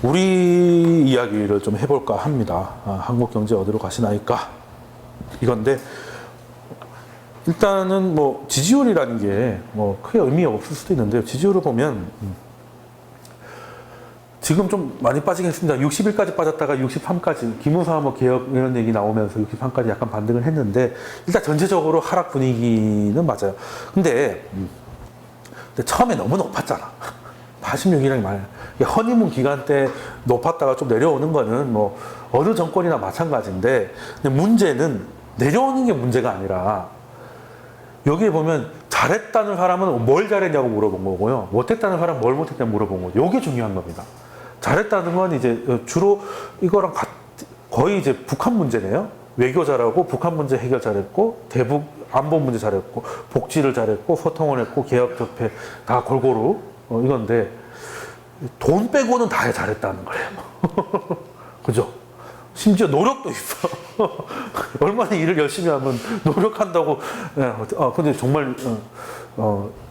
우리 이야기를 좀 해볼까 합니다. 한국 경제 어디로 가시나이까 이건데, 일단은 뭐 지지율이라는 게 뭐 크게 의미가 없을 수도 있는데요. 지지율을 보면 지금 좀 많이 빠지긴 했습니다. 60일까지 빠졌다가 63까지 기무사 뭐 개혁 이런 얘기 나오면서 63까지 약간 반등을 했는데, 일단 전체적으로 하락 분위기는 맞아요. 근데 처음에 너무 높았잖아. 86이라는 말. 허니문 기간 때 높았다가 좀 내려오는 거는 뭐 어느 정권이나 마찬가지인데, 근데 문제는 내려오는 게 문제가 아니라, 여기에 보면 잘했다는 사람은 뭘 잘했냐고 물어본 거고요. 못했다는 사람은 뭘 못했냐고 물어본 거고. 이게 중요한 겁니다. 잘했다는 건 이제 주로 이거랑 거의 이제 북한 문제네요. 외교 잘하고 북한 문제 해결 잘했고, 대북 안보 문제 잘했고, 복지를 잘했고, 소통을 했고, 개혁 접해 다 골고루 이건데, 돈 빼고는 다 잘했다는 거예요. 그죠? 심지어 노력도 있어. 얼마나 일을 열심히 하면 노력한다고. 근데 정말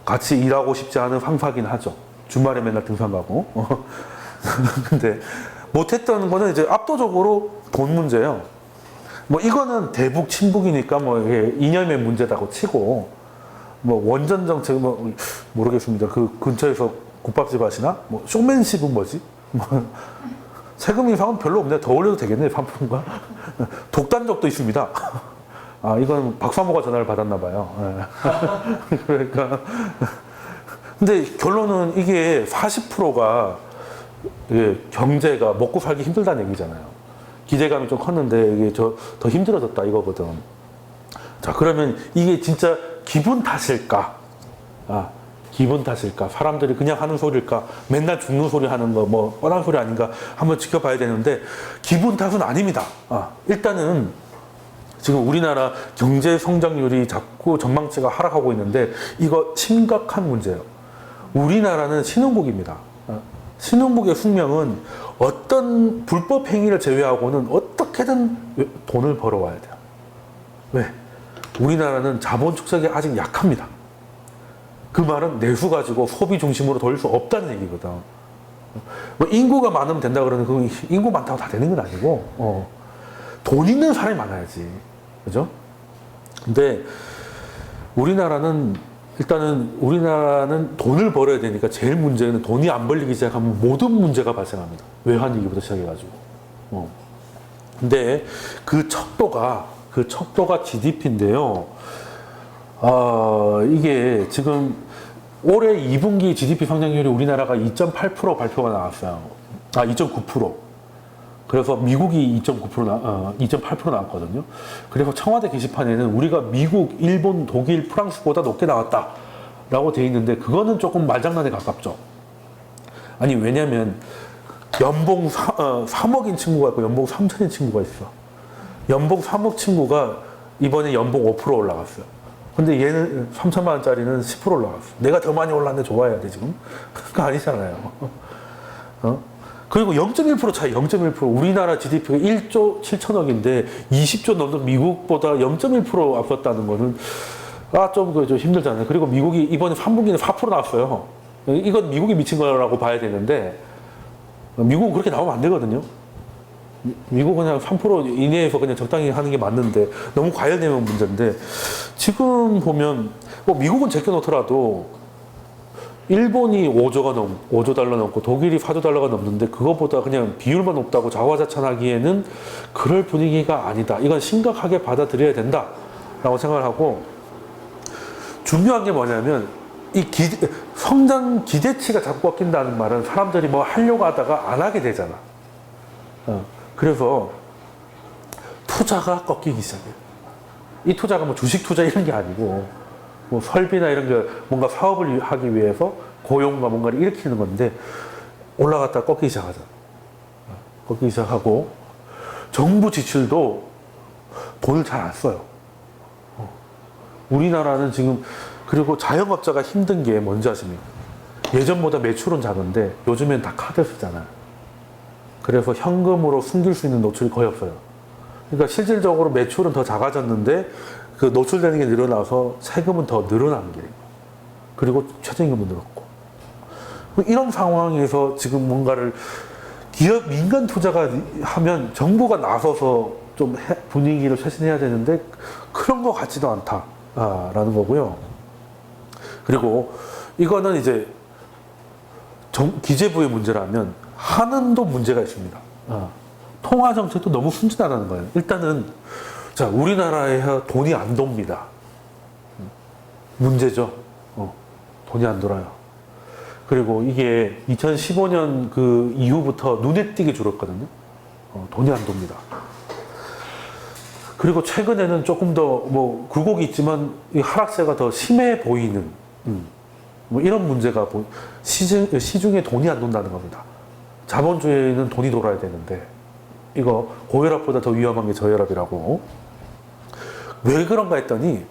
같이 일하고 싶지 않은 상사긴 하죠. 주말에 맨날 등산 가고. 근데 못했던 거는 이제 압도적으로 돈 문제예요. 뭐 이거는 대북 친북이니까 뭐 이념의 문제다고 치고, 뭐 원전 정책 뭐 모르겠습니다. 그 근처에서 국밥집 하시나? 뭐 쇼맨십은 뭐지? 세금 인상은 별로 없네. 더 올려도 되겠네, 3%인가? 독단적도 있습니다. 이건 박사모가 전화를 받았나 봐요. 그러니까. 근데 결론은 이게 40%가 경제가 먹고 살기 힘들다는 얘기잖아요. 기대감이 좀 컸는데 이게 더 힘들어졌다 이거거든. 자, 그러면 이게 진짜 기분 탓일까? 기분 탓일까? 사람들이 그냥 하는 소리일까? 맨날 죽는 소리 하는 거 뭐 뻔한 소리 아닌가? 한번 지켜봐야 되는데, 기분 탓은 아닙니다. 일단은 지금 우리나라 경제 성장률이 자꾸 전망치가 하락하고 있는데, 이거 심각한 문제예요. 우리나라는 신흥국입니다. 신흥국의 숙명은 어떤 불법 행위를 제외하고는 어떻게든 돈을 벌어와야 돼요. 왜? 우리나라는 자본 축적이 아직 약합니다. 그 말은 내수 가지고 소비 중심으로 돌릴 수 없다는 얘기거든. 뭐 인구가 많으면 된다 그러는, 그 인구 많다고 다 되는 건 아니고, 돈 있는 사람이 많아야지. 그죠? 근데 일단은 우리나라는 돈을 벌어야 되니까 제일 문제는, 돈이 안 벌리기 시작하면 모든 문제가 발생합니다. 외환위기부터 시작해가지고. 근데 그 척도가 GDP인데요. 이게 지금 올해 2분기 GDP 성장률이 우리나라가 2.8% 발표가 나왔어요. 2.9%. 그래서 미국이 2.8% 나왔거든요. 그래서 청와대 게시판에는 우리가 미국, 일본, 독일, 프랑스보다 높게 나왔다라고 돼 있는데, 그거는 조금 말장난에 가깝죠. 아니, 왜냐면 연봉 3억인 친구가 있고 연봉 3천인 친구가 있어. 연봉 3억 친구가 이번에 연봉 5% 올라갔어요. 근데 얘는 3천만 원짜리는 10% 올라갔어. 내가 더 많이 올랐는데 좋아해야 돼, 지금? 그거 아니잖아요. 그리고 0.1% 차이, 0.1%. 우리나라 GDP가 1조 7천억인데 20조 넘는 미국보다 0.1% 앞섰다는 거는 좀 힘들잖아요. 그리고 미국이 이번에 3분기는 4% 나왔어요. 이건 미국이 미친 거라고 봐야 되는데, 미국은 그렇게 나오면 안 되거든요. 미국은 그냥 3% 이내에서 그냥 적당히 하는 게 맞는데, 너무 과열되면 문제인데, 지금 보면 뭐 미국은 제껴놓더라도 일본이 5조 달러 넘고 독일이 4조 달러가 넘는데, 그거보다 그냥 비율만 높다고 자화자찬하기에는 그럴 분위기가 아니다. 이건 심각하게 받아들여야 된다라고 생각을 하고, 중요한 게 뭐냐면 이 성장 기대치가 자꾸 꺾인다는 말은 사람들이 뭐 하려고 하다가 안 하게 되잖아. 그래서 투자가 꺾이기 시작해요. 이 투자가 뭐 주식 투자 이런 게 아니고, 뭐 설비나 이런 게 뭔가 사업을 하기 위해서 고용과 뭔가를 일으키는 건데, 올라갔다가 꺾이기 시작하잖아. 꺾이기 시작하고, 정부 지출도 돈을 잘 안 써요. 우리나라는 지금, 그리고 자영업자가 힘든 게 뭔지 아십니까? 예전보다 매출은 작은데 요즘엔 다 카드 쓰잖아요. 그래서 현금으로 숨길 수 있는 노출이 거의 없어요. 그러니까 실질적으로 매출은 더 작아졌는데 그 노출되는 게 늘어나서 세금은 더 늘어나는 게, 그리고 최저임금은 늘었고, 이런 상황에서 지금 뭔가를 기업 민간 투자가 하면 정부가 나서서 좀 분위기를 쇄신해야 되는데 그런 것 같지도 않다라는 거고요. 그리고 이거는 이제 기재부의 문제라면 한은도 문제가 있습니다. 통화 정책도 너무 순진하다는 거예요. 일단은 자, 우리나라에 돈이 안 돕니다. 문제죠. 돈이 안 돌아요. 그리고 이게 2015년 그 이후부터 눈에 띄게 줄었거든요. 돈이 안 돕니다. 그리고 최근에는 조금 더 뭐 굴곡이 있지만 이 하락세가 더 심해 보이는 뭐 이런 문제가 시중에 돈이 안 돈다는 겁니다. 자본주의는 돈이 돌아야 되는데 이거 고혈압보다 더 위험한 게 저혈압이라고. 왜 그런가 했더니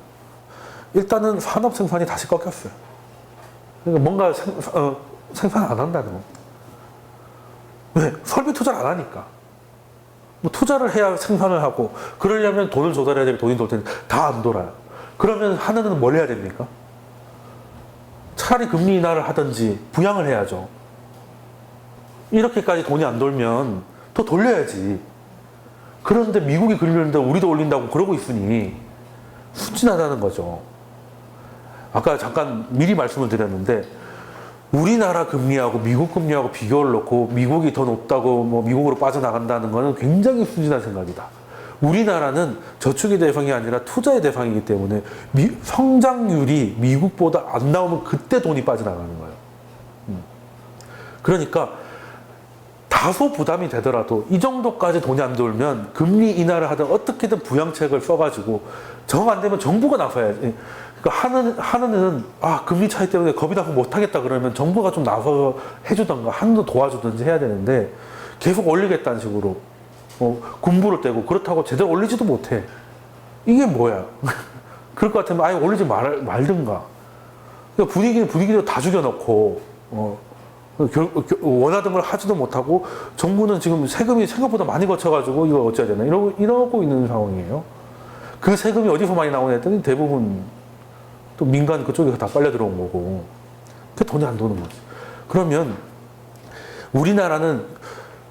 일단은 산업 생산이 다시 꺾였어요. 그러니까 뭔가 생산 안 한다는 거. 왜? 설비 투자를 안 하니까. 뭐 투자를 해야 생산을 하고 그러려면 돈을 조달해야 되고 돈이 돌 텐데 다 안 돌아요. 그러면 하나는 뭘 해야 됩니까? 차라리 금리 인하를 하든지 부양을 해야죠. 이렇게까지 돈이 안 돌면 더 돌려야지. 그런데 미국이 그러는데 우리도 올린다고 그러고 있으니 순진하다는 거죠. 아까 잠깐 미리 말씀을 드렸는데 우리나라 금리하고 미국 금리하고 비교를 놓고 미국이 더 높다고 뭐 미국으로 빠져나간다는 거는 굉장히 순진한 생각이다. 우리나라는 저축의 대상이 아니라 투자의 대상이기 때문에 성장률이 미국보다 안 나오면 그때 돈이 빠져나가는 거예요. 그러니까 다소 부담이 되더라도 이 정도까지 돈이 안 돌면 금리 인하를 하든 어떻게든 부양책을 써가지고 정 안 되면 정부가 나서야지. 그러니까 하는은 금리 차이 때문에 겁이 나서 못하겠다 그러면 정부가 좀 나서서 해주던가 하는도 도와주든지 해야 되는데 계속 올리겠다는 식으로 군부를 떼고 그렇다고 제대로 올리지도 못해. 이게 뭐야? 그럴 것 같으면 아예 올리지 말든가. 그러니까 분위기도 다 죽여놓고 원하던 걸 하지도 못하고 정부는 지금 세금이 생각보다 많이 거쳐가지고 이거 어찌해야 되나 이러고 있는 상황이에요. 그 세금이 어디서 많이 나오냐 했더니 대부분 또 민간 그쪽에서 다 빨려 들어온 거고 그 돈이 안 도는 거지. 그러면 우리나라는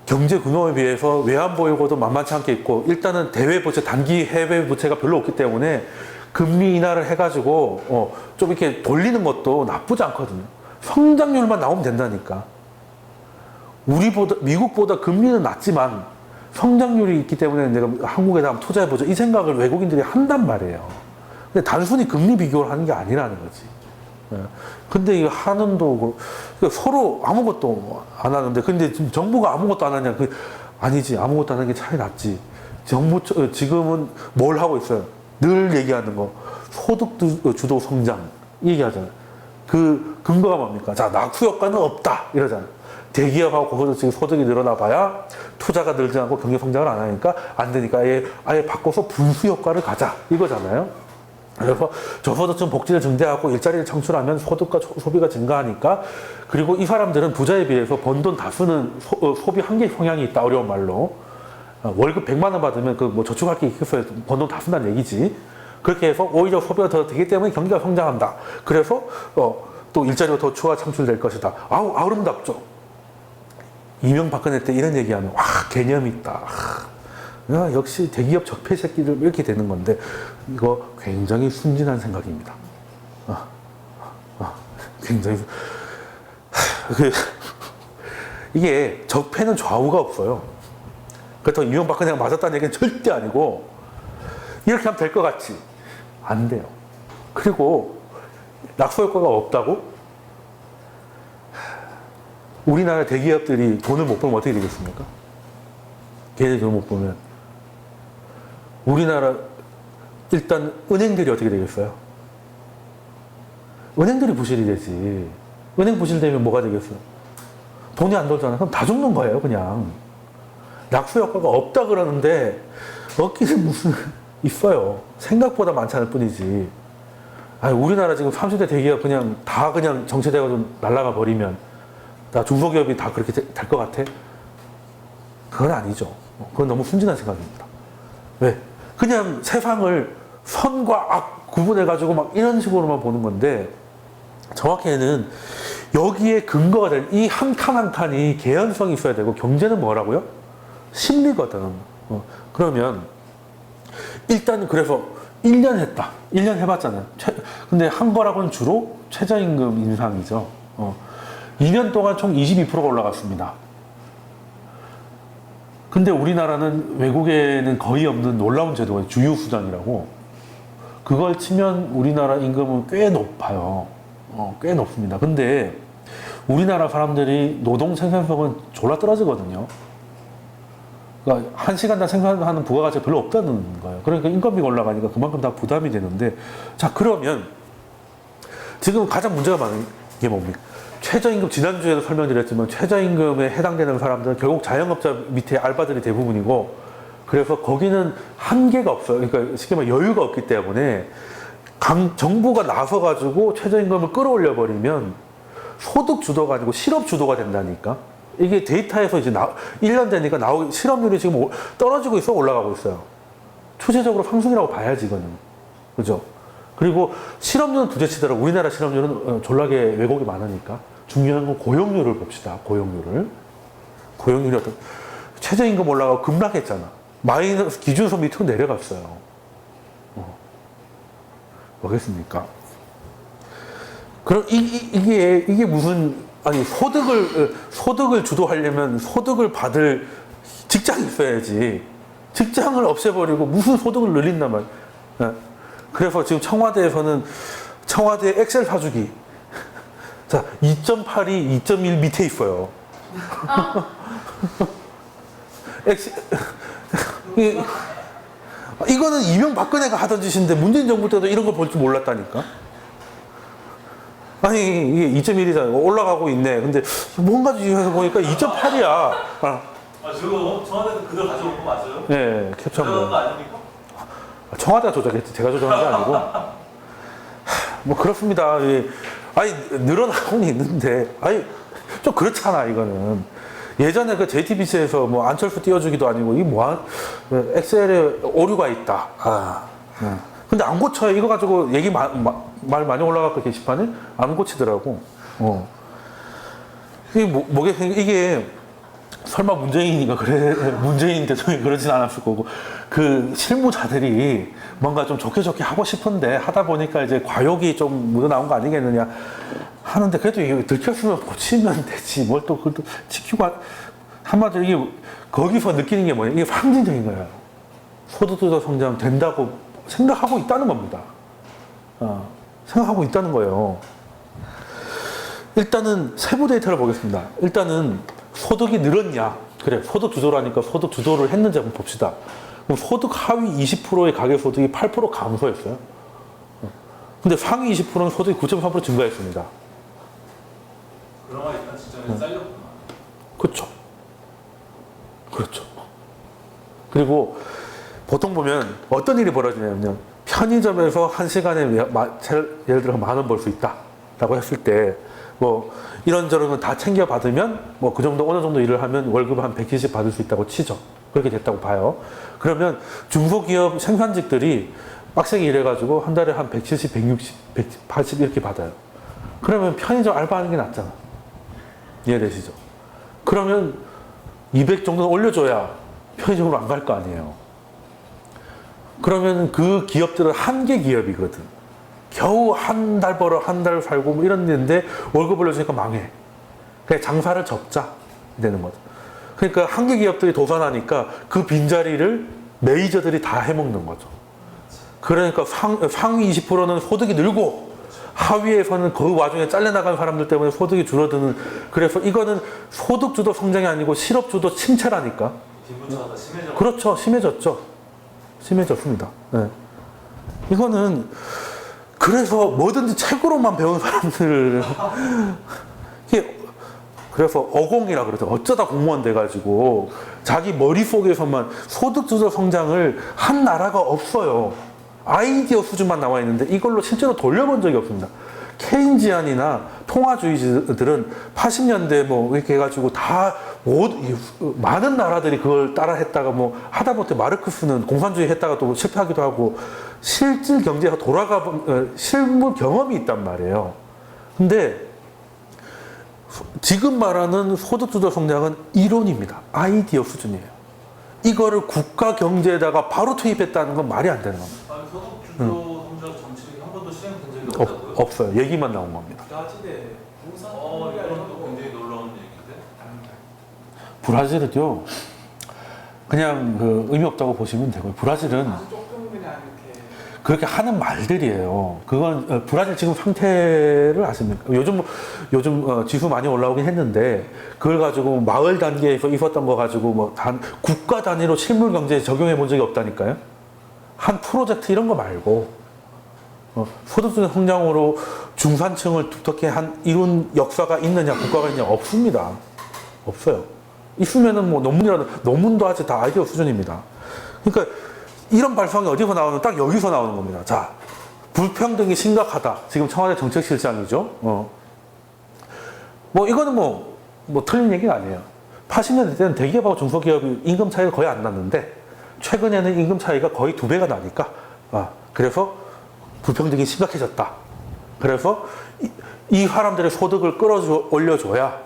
경제 규모에 비해서 외환 보유고도 만만치 않게 있고 일단은 대외 부채, 단기 해외 부채가 별로 없기 때문에 금리 인하를 해가지고 좀 이렇게 돌리는 것도 나쁘지 않거든요. 성장률만 나오면 된다니까. 미국보다 금리는 낮지만 성장률이 있기 때문에 내가 한국에다 한번 투자해보자 이 생각을 외국인들이 한단 말이에요. 근데 단순히 금리 비교를 하는 게 아니라는 거지. 근데 이 한은도 서로 아무것도 안 하는데 근데 지금 정부가 아무것도 안 하냐? 아니지. 아무것도 안 하는 게 차라리 낫지. 지금은 뭘 하고 있어요? 늘 얘기하는 거. 소득 주도 성장. 이 얘기하잖아요. 그 근거가 뭡니까? 자, 낙수 효과는 없다. 이러잖아요. 대기업하고 거기서 지금 소득이 늘어나 봐야 투자가 늘지 않고 경제 성장을 안 하니까 안 되니까 아예 바꿔서 분수 효과를 가자. 이거잖아요. 그래서 저소득층 복지를 증대하고 일자리를 창출하면 소득과 소비가 증가하니까 그리고 이 사람들은 부자에 비해서 번 돈 다 쓰는 소비 한계 성향이 있다. 어려운 말로. 월급 100만 원 받으면 그 뭐 저축할 게 있어서 번 돈 다 쓴다는 얘기지. 그렇게 해서 오히려 소비가 더 되기 때문에 경기가 성장한다. 그래서 또 일자리가 더 추가 창출될 것이다. 아름답죠. 이명박근혜 때 이런 얘기하면 개념 있다. 야, 역시 대기업 적폐 새끼들 이렇게 되는 건데 이거 굉장히 순진한 생각입니다. 굉장히 이게 적폐는 좌우가 없어요. 그렇다고 이명박근혜가 맞았다는 얘기는 절대 아니고 이렇게 하면 될 것 같지? 안 돼요. 그리고 낙수 효과가 없다고? 우리나라 대기업들이 돈을 못 벌면 어떻게 되겠습니까? 걔네들 돈을 못 벌면 우리나라 일단 은행들이 어떻게 되겠어요? 은행들이 부실이 되지. 은행 부실되면 뭐가 되겠어요? 돈이 안 돌잖아요. 그럼 다 죽는 거예요, 그냥. 낙수 효과가 없다 그러는데 없기는 무슨 있어요. 생각보다 많지 않을 뿐이지. 우리나라 지금 30대 대기업 그냥 정체돼가지고 날아가 버리면 나 중소기업이 다 그렇게 될 것 같아? 그건 아니죠. 그건 너무 순진한 생각입니다. 왜? 그냥 세상을 선과 악 구분해가지고 막 이런 식으로만 보는 건데 정확히는 여기에 근거가 될 이 한 칸 한 칸이 개연성이 있어야 되고 경제는 뭐라고요? 심리거든. 그러면 일단 그래서 1년 했다. 1년 해봤잖아요. 근데 한 거라고는 주로 최저임금 인상이죠. 2년 동안 총 22%가 올라갔습니다. 근데 우리나라는 외국에는 거의 없는 놀라운 제도가 주휴수당이라고, 그걸 치면 우리나라 임금은 꽤 높아요. 꽤 높습니다. 근데 우리나라 사람들이 노동 생산성은 졸라 떨어지거든요. 그러니까 한 시간당 생산하는 부가가치가 별로 없다는 거예요. 그러니까 인건비가 올라가니까 그만큼 다 부담이 되는데, 자, 그러면 지금 가장 문제가 많은 게 뭡니까? 최저임금, 지난주에도 설명드렸지만 최저임금에 해당되는 사람들은 결국 자영업자 밑에 알바들이 대부분이고, 그래서 거기는 한계가 없어요. 그러니까 쉽게 말해 여유가 없기 때문에 정부가 나서가지고 최저임금을 끌어올려 버리면 소득 주도가 아니고 실업 주도가 된다니까. 이게 데이터에서 이제 1년 되니까 실업률이 지금 떨어지고 있어, 올라가고 있어요. 추세적으로 상승이라고 봐야지, 이거는. 그죠? 그리고 실업률은 두째치더라고. 우리나라 실업률은 졸라게 왜곡이 많으니까. 중요한 건 고용률을 봅시다. 고용률이 최저임금 올라가고 급락했잖아. 마이너스 기준선 밑으로 내려갔어요. 뭐겠습니까? 그럼 이게 무슨, 아니, 소득을 주도하려면 소득을 받을 직장이 있어야지. 직장을 없애버리고 무슨 소득을 늘린단 말이야. 그래서 지금 청와대 엑셀 사주기. 자, 2.8이 2.1 밑에 있어요. 이거는 이명박근혜가 하던 짓인데 문재인 정부 때도 이런 걸 볼 줄 몰랐다니까. 아니, 이게 2.1이잖아요. 올라가고 있네. 근데 뭔가 지금 보니까 2.8이야. 저거 청와대에서 그걸 가져온 거 맞아요? 네, 캡처한 조작한 거 거. 아닙니까? 청와대가 조작했지. 제가 조작한 게 아니고. 뭐 그렇습니다. 아니, 늘어나고는 있는데, 아니, 좀 그렇잖아, 이거는. 예전에 그 JTBC에서 뭐 안철수 띄워주기도 아니고, 엑셀에 오류가 있다. 근데 안 고쳐요. 이거 가지고 말 많이 올라갔고, 게시판에? 안 고치더라고. 이게 설마 문재인이가 문재인 대통령이 그러진 않았을 거고, 그 실무자들이 뭔가 좀 좋게 하고 싶은데 하다 보니까 이제 과욕이 좀 묻어나온 거 아니겠느냐 하는데, 그래도 이게 들켰으면 고치면 되지. 뭘 또 그걸 또 지키고, 한마디로 이게 거기서 느끼는 게 뭐냐. 이게 상징적인 거예요. 소득주도 성장 된다고 생각하고 있다는 겁니다. 생각하고 있다는 거예요. 일단은 세부 데이터를 보겠습니다. 일단은 소득이 늘었냐. 그래, 소득 주도라니까 소득 주도를 했는지 한번 봅시다. 그럼 소득 하위 20%의 가계소득이 8% 감소했어요. 근데 상위 20%는 소득이 9.3% 증가했습니다. 그러나 일단 직장에서 잘렸구나. 그렇죠. 그리고 보통 보면 어떤 일이 벌어지냐면, 편의점에서 한 시간에 예를 들어 10,000원 벌 수 있다 라고 했을 때, 뭐 이런저런 거 다 챙겨 받으면 뭐 그 정도, 어느 정도 일을 하면 월급 한 120 받을 수 있다고 치죠. 그렇게 됐다고 봐요. 그러면 중소기업 생산직들이 빡세게 일해가지고 한 달에 한 170, 160, 180 이렇게 받아요. 그러면 편의점 알바하는 게 낫잖아. 이해되시죠? 그러면 200 정도는 올려줘야 편의점으로 안 갈 거 아니에요. 그러면 그 기업들은 한계 기업이거든. 겨우 한 달 벌어 한 달 살고 뭐 이런 데인데 월급 올려주니까 망해. 그냥 장사를 접자 되는 거죠. 그러니까 한계 기업들이 도산하니까 그 빈자리를 메이저들이 다 해먹는 거죠. 그러니까 상위 20%는 소득이 늘고, 하위에서는 그 와중에 잘려나간 사람들 때문에 소득이 줄어드는, 그래서 이거는 소득주도 성장이 아니고 실업주도 침체라니까. 빈부차가 심해져. 그렇죠. 심해졌습니다. 네. 이거는 그래서 뭐든지 책으로만 배운 사람들을 그래서 어공이라 그러죠. 어쩌다 공무원 돼가지고 자기 머릿속에서만 소득주도 성장을 한 나라가 없어요. 아이디어 수준만 나와 있는데 이걸로 실제로 돌려본 적이 없습니다. 케인지안이나 통화주의자들은 80년대 뭐 이렇게 해가지고 다 많은 나라들이 그걸 따라 했다가 뭐 하다못해 마르크스는 공산주의 했다가 또 실패하기도 하고, 실질 경제가 실무 경험이 있단 말이에요. 근데 지금 말하는 소득주도 성장은 이론입니다. 아이디어 수준이에요. 이거를 국가 경제에다가 바로 투입했다는 건 말이 안 되는 겁니다. 아니 소득주도 성장 정책이 한 번도 시행된 적이 없다고요? 없어요. 얘기만 나온 겁니다. 브라질의 부산 이건 또 굉장히 놀라운 얘기인데. 브라질은요, 그냥 그 의미 없다고 보시면 되고요. 브라질은 아주 조금 그냥 이렇게 그렇게 하는 말들이에요. 그건 브라질 지금 상태를 아십니까? 요즘 지수 많이 올라오긴 했는데 그걸 가지고 마을 단계에서 있었던 거 가지고 뭐 국가 단위로 실물 경제에 적용해 본 적이 없다니까요. 한 프로젝트 이런 거 말고 소득주도 성장으로 중산층을 두텁게 한 이룬 역사가 있느냐 국가가 있느냐 없습니다. 없어요. 있으면은 뭐 논문도 아직 다 아이디어 수준입니다. 그러니까 이런 발상이 어디서 나오는 딱 여기서 나오는 겁니다. 자, 불평등이 심각하다. 지금 청와대 정책실장이죠. 뭐 이거는 뭐 틀린 얘기가 아니에요. 80년대 때는 대기업하고 중소기업이 임금 차이가 거의 안 났는데 최근에는 임금 차이가 거의 2배가 나니까 그래서 불평등이 심각해졌다. 그래서 이 사람들의 소득을 올려줘야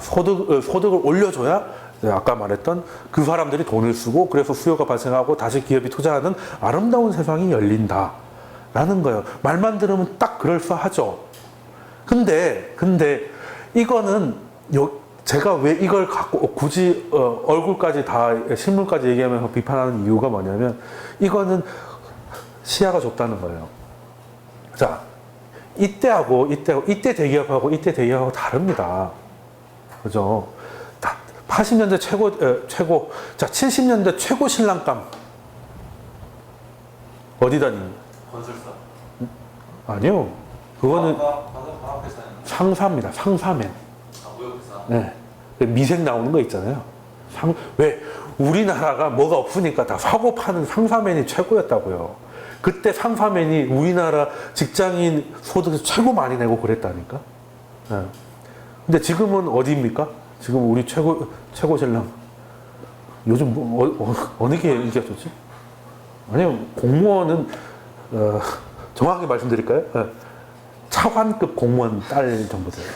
소득을 올려줘야 아까 말했던 그 사람들이 돈을 쓰고 그래서 수요가 발생하고 다시 기업이 투자하는 아름다운 세상이 열린다라는 거예요. 말만 들으면 딱 그럴싸하죠. 근데 이거는 제가 왜 이걸 갖고 굳이 얼굴까지 다 실물까지 얘기하면서 비판하는 이유가 뭐냐면 이거는 시야가 좁다는 거예요. 자, 이때 대기업하고 이때 대기업하고 다릅니다. 그죠? 80년대 최고, 자, 70년대 최고 신랑감. 어디 다니? 건설사. 아니요. 그거는 화학회사는 상사입니다. 상사맨. 무역회사. 네. 미색 나오는 거 있잖아요. 왜? 우리나라가 뭐가 없으니까 다 사고 파는 상사맨이 최고였다고요. 그때 상사맨이 우리나라 직장인 소득에서 최고 많이 내고 그랬다니까. 네. 근데 지금은 어디입니까? 지금 우리 최고 신랑. 요즘 어느 게 인기가 좋지? 아니요, 공무원은, 정확하게 말씀드릴까요? 차관급 공무원 딸 정도 돼요.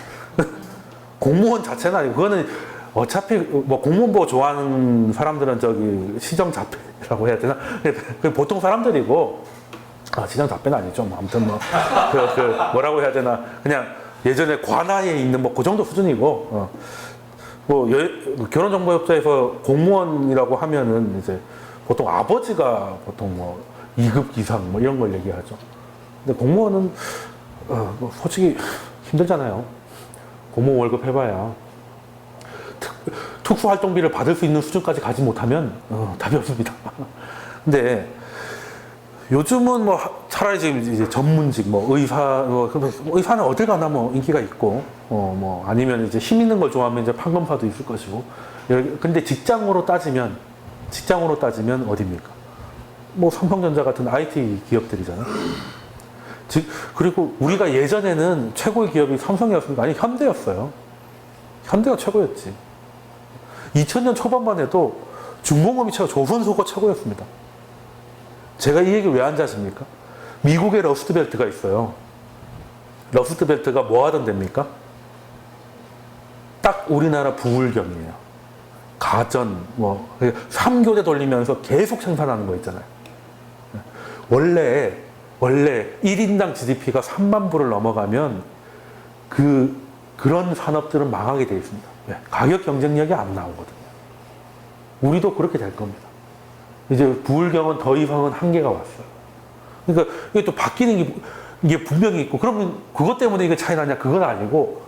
공무원 자체는 아니고, 그거는 어차피 뭐 공무원 보고 좋아하는 사람들은 저기 시정자폐라고 해야 되나? 보통 사람들이고, 시정자폐는 아니죠. 뭐 아무튼 뭐라고 해야 되나? 그냥 예전에 관아에 있는 뭐 그 정도 수준이고, 결혼정보협조에서 공무원이라고 하면은 이제 보통 아버지가 보통 뭐 2급 이상 뭐 이런 걸 얘기하죠. 근데 공무원은 뭐 솔직히 힘들잖아요. 공무원 월급 해봐야 특수활동비를 받을 수 있는 수준까지 가지 못하면 답이 없습니다. 근데 요즘은 뭐 차라리 지금 이제 전문직 뭐 의사는 어딜 가나 뭐 인기가 있고 뭐 아니면 이제 힘 있는 걸 좋아하면 이제 판검사도 있을 것이고. 근데 직장으로 따지면 어디입니까? 뭐 삼성전자 같은 IT 기업들이잖아요. 그리고 우리가 예전에는 최고의 기업이 삼성이었습니까? 아니, 현대였어요. 현대가 최고였지. 2000년 초반만 해도 중공업이 조선소가 최고였습니다. 제가 이 얘기를 왜 하는지 아십니까? 미국에 러스트벨트가 있어요. 러스트벨트가 뭐 하던 데입니까? 딱 우리나라 부울경이에요. 가전, 3교대 돌리면서 계속 생산하는 거 있잖아요. 원래 1인당 GDP가 3만 불을 넘어가면 그런 산업들은 망하게 되어 있습니다. 왜? 가격 경쟁력이 안 나오거든요. 우리도 그렇게 될 겁니다. 이제 부울경은 더 이상은 한계가 왔어요. 그러니까 이게 또 바뀌는 게 분명히 있고, 그러면 그것 때문에 이게 차이 나냐? 그건 아니고,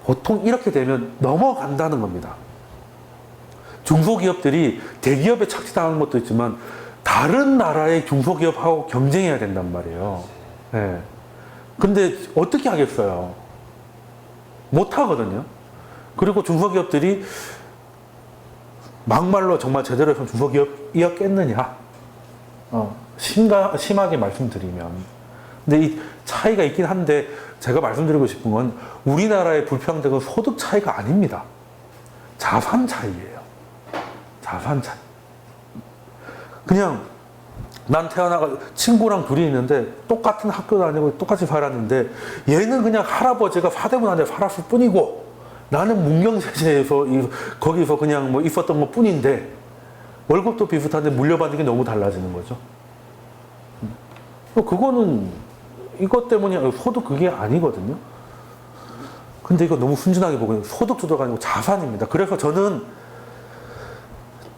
보통 이렇게 되면 넘어간다는 겁니다. 중소기업들이 대기업에 착취당하는 것도 있지만, 다른 나라의 중소기업하고 경쟁해야 된단 말이에요. 네. 근데 어떻게 하겠어요? 못 하거든요. 그리고 중소기업들이 막말로 정말 제대로 해서 중소기업이었겠느냐? 심하게 말씀드리면. 근데 이 차이가 있긴 한데, 제가 말씀드리고 싶은 건 우리나라의 불평등은 소득 차이가 아닙니다. 자산 차이예요. 자산 차이. 그냥 난 친구랑 둘이 있는데 똑같은 학교 다니고 똑같이 살았는데 얘는 그냥 할아버지가 사대문 안에 살았을 뿐이고 나는 문경세제에서 거기서 그냥 뭐 있었던 것 뿐인데 월급도 비슷한데 물려받는 게 너무 달라지는 거죠. 그거는 이것 때문이 소득 그게 아니거든요. 근데 이거 너무 순진하게 보고 소득 주도가 아니고 자산입니다. 그래서 저는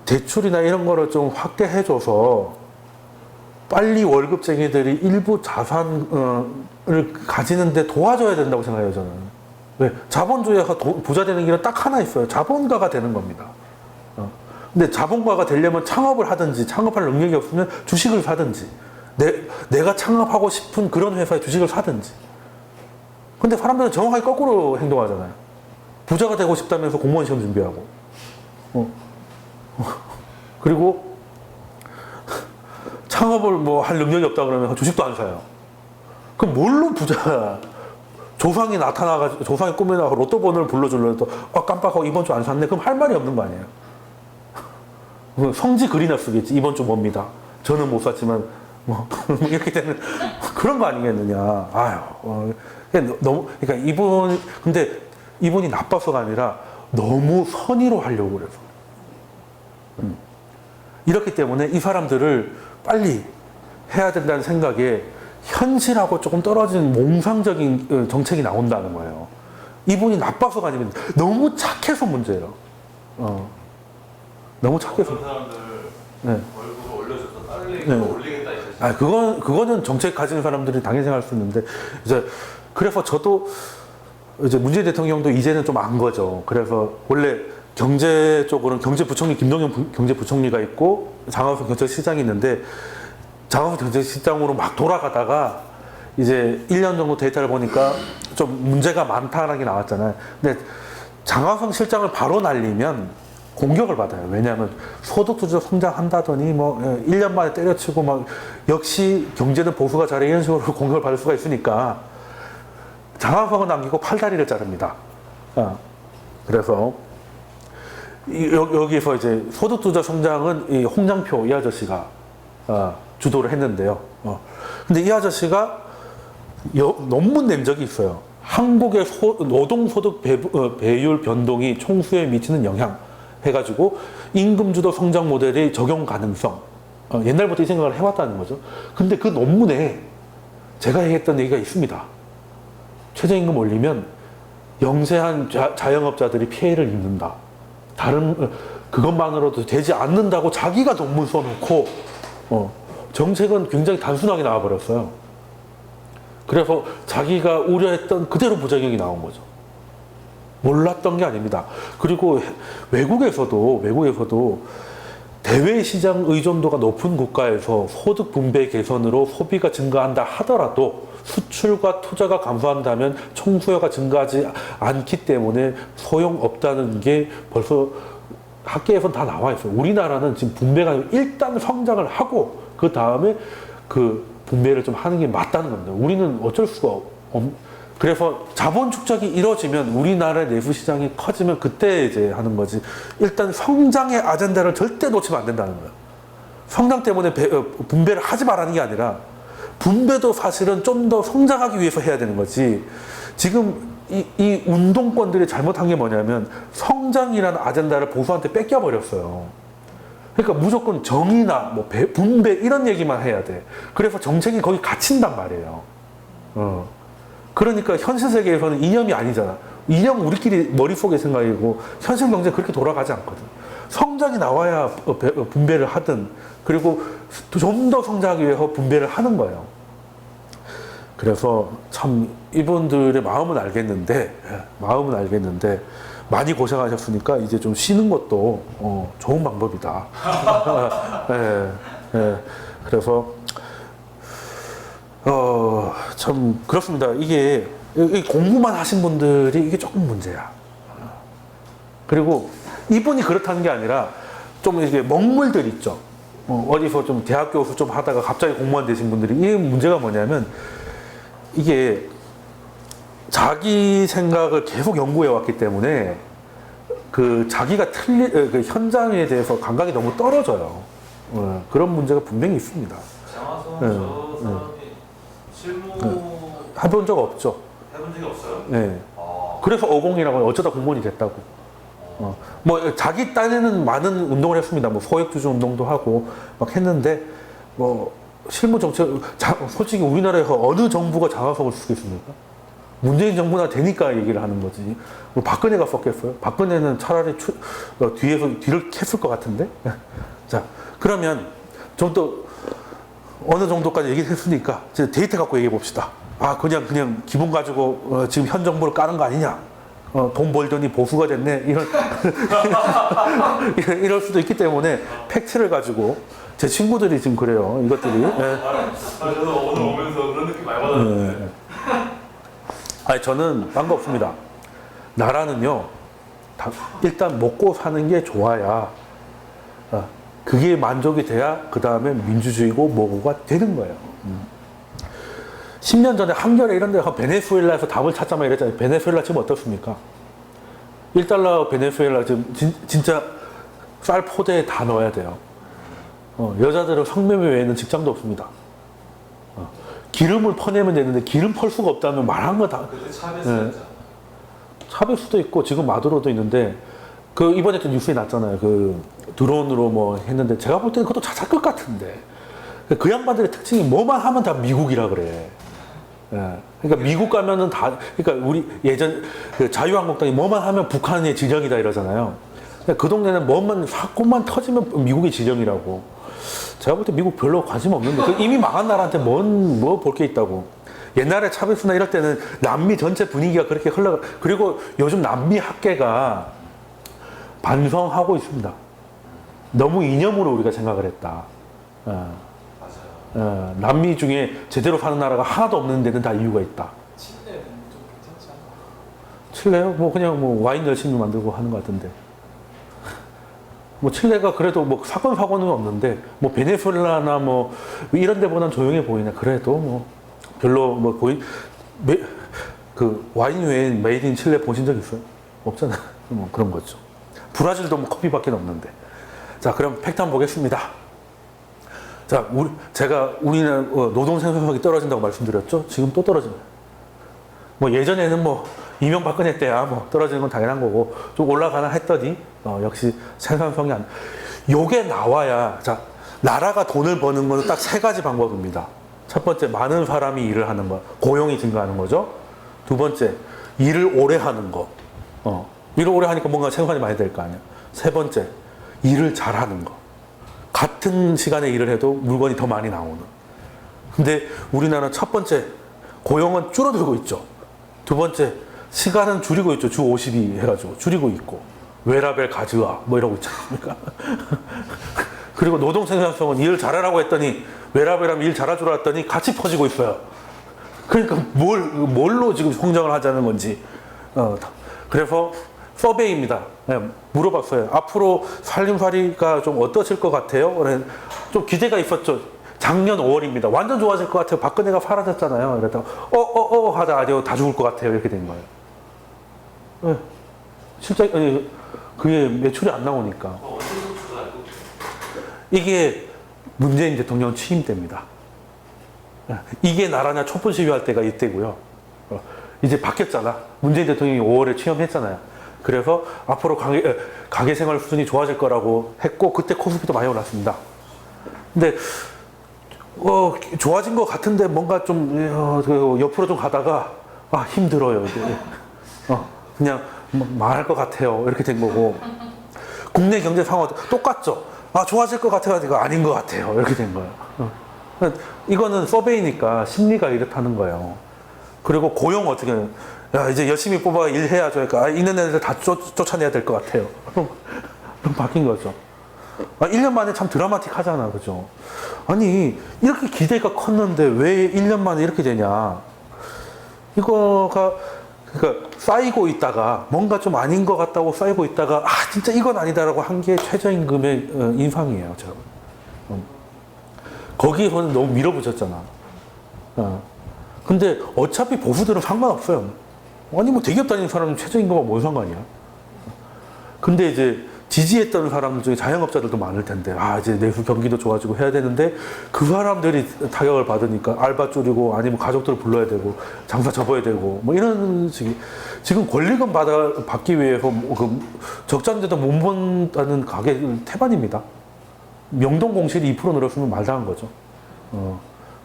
대출이나 이런 거를 좀 확대해줘서 빨리 월급쟁이들이 일부 자산을 가지는데 도와줘야 된다고 생각해요, 저는. 왜? 자본주의가 부자 되는 길은 딱 하나 있어요. 자본가가 되는 겁니다. 근데 자본가가 되려면 창업을 하든지 창업할 능력이 없으면 주식을 사든지 내가 창업하고 싶은 그런 회사의 주식을 사든지. 근데 사람들은 정확하게 거꾸로 행동하잖아요. 부자가 되고 싶다면서 공무원 시험 준비하고. 그리고 창업을 뭐 할 능력이 없다 그러면 주식도 안 사요. 그럼 뭘로 부자? 조상이 나타나가지고 조상이 꿈에 나와서 로또 번호를 불러주려도 깜빡하고 이번 주 안 샀네. 그럼 할 말이 없는 거 아니에요? 성지 글이나 쓰겠지. 이번 주 뭡니다. 저는 못 샀지만 뭐 이렇게 되는 그런 거 아니겠느냐. 아유, 너무 그러니까 근데 이분이 나빠서가 아니라 너무 선의로 하려고 그래서. 이렇기 때문에 이 사람들을 빨리 해야 된다는 생각에 현실하고 조금 떨어진 몽상적인 정책이 나온다는 거예요. 이분이 나빠서가 아니면 너무 착해서 문제예요. 너무 착해서. 어떤 사람들 네. 월급을 올려줘서 빨리 네. 올리겠다 이제. 그거는 정책 가진 사람들이 당연히 생각할 수 있는데, 이제, 그래서 저도, 이제 문재인 대통령도 이제는 좀 안 거죠. 그래서 원래 경제 쪽으로는 경제부총리, 김동연 경제부총리가 있고, 장하성 경제시장이 있는데, 장하성 경제시장으로 막 돌아가다가, 이제 1년 정도 데이터를 보니까 좀 문제가 많다라는 게 나왔잖아요. 근데 장하성 실장을 바로 날리면 공격을 받아요. 왜냐하면 소득주도 성장한다더니 뭐 1년 만에 때려치고 막 역시 경제는 보수가 잘해 이런 식으로 공격을 받을 수가 있으니까 장하성은 남기고 팔다리를 자릅니다. 그래서 여기서 이제 소득주도 성장은 이 홍장표 이 아저씨가 주도를 했는데요. 근데 이 아저씨가 논문 낸 적이 있어요. 한국의 노동소득 배율 변동이 총수에 미치는 영향 해가지고 임금주도 성장 모델의 적용 가능성. 옛날부터 이 생각을 해왔다는 거죠. 근데 그 논문에 제가 했던 얘기가 있습니다. 최저임금 올리면 영세한 자영업자들이 피해를 입는다. 그것만으로도 되지 않는다고 자기가 논문 써놓고 정책은 굉장히 단순하게 나와버렸어요. 그래서 자기가 우려했던 그대로 부작용이 나온 거죠. 몰랐던 게 아닙니다. 그리고 외국에서도 대외 시장 의존도가 높은 국가에서 소득 분배 개선으로 소비가 증가한다 하더라도 수출과 투자가 감소한다면 총수요가 증가하지 않기 때문에 소용없다는 게 벌써 학계에선 다 나와 있어요. 우리나라는 지금 분배가 아니고 일단 성장을 하고 그 다음에 그 분배를 좀 하는 게 맞다는 겁니다. 우리는 어쩔 수가 그래서 자본 축적이 이루어지면 우리나라의 내수 시장이 커지면 그때 이제 하는 거지. 일단 성장의 아젠다를 절대 놓치면 안 된다는 거예요. 성장 때문에 분배를 하지 말라는 게 아니라 분배도 사실은 좀 더 성장하기 위해서 해야 되는 거지. 지금 이 운동권들이 잘못한 게 뭐냐면 성장이라는 아젠다를 보수한테 뺏겨버렸어요. 그러니까 무조건 정의나 뭐 분배 이런 얘기만 해야 돼. 그래서 정책이 거기 갇힌단 말이에요. 그러니까 현실 세계에서는 이념이 아니잖아. 이념 우리끼리 머릿속의 생각이고 현실 경제 그렇게 돌아가지 않거든. 성장이 나와야 분배를 하든 그리고 좀 더 성장하기 위해서 분배를 하는 거예요. 그래서 참 이분들의 마음은 알겠는데 많이 고생하셨으니까 이제 좀 쉬는 것도 좋은 방법이다. 그래서 참 그렇습니다. 이게 공부만 하신 분들이 이게 조금 문제야. 그리고 이분이 그렇다는 게 아니라 좀 이게 먹물들 있죠. 어디서 좀 대학 교수 좀 하다가 갑자기 공무원 되신 분들이 이 문제가 뭐냐면 이게 자기 생각을 계속 연구해 왔기 때문에 그 자기가 그 현장에 대해서 감각이 너무 떨어져요. 그런 문제가 분명히 있습니다. 장하성 저 사람이 실무 해본 적 없죠. 해본 적이 없어요? 네. 그래서 어공이라고 어쩌다 공무원이 됐다고. 뭐 자기 딴에는 많은 운동을 했습니다. 뭐 소액주주 운동도 하고 막 했는데 뭐 실무 정책 솔직히 우리나라에서 어느 정부가 장악석을 쓰겠습니까? 문재인 정부나 되니까 얘기를 하는 거지. 뭐 박근혜가 썼겠어요? 박근혜는 차라리 뒤에서 뒤를 캤을 것 같은데. 자 그러면 좀 더 어느 정도까지 얘기했으니까 이제 데이터 갖고 얘기해 봅시다. 아 그냥 기분 가지고 지금 현 정부를 까는 거 아니냐? 돈 벌더니 보수가 됐네 이런 이럴 수도 있기 때문에 팩트를 가지고 제 친구들이 지금 그래요. 이것들이. 저도 오늘 오면서 그런 느낌 많이 받았는데. 아니 저는 딴 거 없습니다. 나라는요 일단 먹고 사는 게 좋아야 그게 만족이 돼야 그 다음에 민주주의고 뭐고가 되는 거예요. 10년 전에 한겨레 이런 데가 베네수엘라에서 답을 찾자마 이랬잖아요. 베네수엘라 지금 어떻습니까? 1달러 베네수엘라 지금 진짜 쌀 포대에 다 넣어야 돼요. 여자들은 성매매 외에는 직장도 없습니다. 기름을 퍼내면 되는데 기름 펄 수가 없다면 말한 거 다. 그때 차베스였죠. 차베스도 있고 지금 마두로도 있는데 그 이번에 또 뉴스에 났잖아요. 그 드론으로 뭐 했는데 제가 볼 때는 그것도 자살 것 같은데 그 양반들의 특징이 뭐만 하면 다 미국이라 그래. 그러니까 미국 가면은 다 그러니까 우리 예전 그 자유한국당이 뭐만 하면 북한의 지령이다 이러잖아요. 그러니까 그 동네는 뭐만 사건만 터지면 미국의 지령이라고. 제가 볼 때 미국 별로 관심 없는데 그 이미 망한 나라한테 뭐 볼 게 있다고. 옛날에 차베스나 이럴 때는 남미 전체 분위기가 그렇게 흘러가. 그리고 요즘 남미 학계가 반성하고 있습니다. 너무 이념으로 우리가 생각을 했다. 맞아요. 남미 중에 제대로 사는 나라가 하나도 없는 데는 다 이유가 있다. 칠레는 좀 괜찮지 않나? 칠레요? 뭐 그냥 뭐 와인 열심히 만들고 하는 것 같은데. 뭐 칠레가 그래도 뭐 사건은 없는데 뭐 베네수엘라나 뭐 이런 데보단 조용해 보이네. 그래도 뭐 별로 뭐 그 와인 외에 메이드 인 칠레 보신 적 있어요? 없잖아요. 뭐 그런 거죠. 브라질도 뭐 커피밖에 없는데. 자, 그럼 팩트 한번 보겠습니다. 자, 제가 우리나라 노동 생산성이 떨어진다고 말씀드렸죠? 지금 또 떨어지네요. 뭐 예전에는 뭐 이명박근혜 때야 뭐 떨어지는 건 당연한 거고 좀 올라가나 했더니 역시 생산성이 안. 요게 나와야 자 나라가 돈을 버는 거는 딱 세 가지 방법입니다. 첫 번째 많은 사람이 일을 하는 거, 고용이 증가하는 거죠. 두 번째 일을 오래 하는 거. 일을 오래 하니까 뭔가 생산이 많이 될 거 아니야. 세 번째 일을 잘하는 거. 같은 시간에 일을 해도 물건이 더 많이 나오는. 근데 우리나라는 첫 번째 고용은 줄어들고 있죠. 두 번째 시간은 줄이고 있죠. 주 52 해가지고 줄이고 있고 웨라벨 가즈아 뭐 이러고 있지 않습니까? 그리고 노동 생산성은 일을 잘하라고 했더니 웨라벨하면 일 잘해주라 했더니 같이 퍼지고 있어요. 그러니까 뭘로 지금 성장을 하자는 건지. 그래서 서베이입니다. 네, 물어봤어요. 앞으로 살림살이가 좀 어떠실 것 같아요? 좀 기대가 있었죠. 작년 5월입니다. 완전 좋아질 것 같아요. 박근혜가 사라졌잖아요. 이랬다가 하다 아니요 다 죽을 것 같아요. 이렇게 된 거예요. 네. 실제 그게 매출이 안 나오니까. 언제부터 알고 이게 문재인 대통령 취임 때입니다. 이게 나라냐 촛불 시위할 때가 이때고요. 이제 바뀌었잖아. 문재인 대통령이 5월에 취임했잖아요. 그래서 앞으로 가게 생활 수준이 좋아질 거라고 했고 그때 코스피도 많이 올랐습니다. 근데 좋아진 것 같은데 뭔가 좀 옆으로 좀 가다가 힘들어요. 이게. 그냥 말할 것 같아요. 이렇게 된 거고 국내 경제 상황 똑같죠. 좋아질 것 같아요. 아닌 것 같아요. 이렇게 된 거예요. 이거는 서베이니까 심리가 이렇다는 거예요. 그리고 고용 어떻게 해요? 야, 이제 열심히 뽑아 일해야죠. 그러니까 있는 애들 다 쫓아내야 될 것 같아요. 그럼 바뀐 거죠. 1년 만에 참 드라마틱하잖아. 그죠? 아니, 이렇게 기대가 컸는데 왜 1년 만에 이렇게 되냐. 이거가, 그러니까 쌓이고 있다가 뭔가 좀 아닌 것 같다고 쌓이고 있다가 진짜 이건 아니다라고 한 게 최저임금의 인상이에요. 제가. 거기에서는 너무 밀어붙였잖아. 근데 어차피 보수들은 상관없어요. 아니 뭐 대기업 다니는 사람은 최저임금과 뭔 상관이야. 근데 이제 지지했던 사람들 중에 자영업자들도 많을 텐데, 이제 내수 경기도 좋아지고 해야 되는데, 그 사람들이 타격을 받으니까 알바 줄이고, 아니면 가족들을 불러야 되고, 장사 접어야 되고, 뭐 이런 식이. 지금 권리금 받기 위해서 적자인데도 못 본다는 가게 태반입니다. 명동 공실이 2% 늘었으면 말당한 거죠.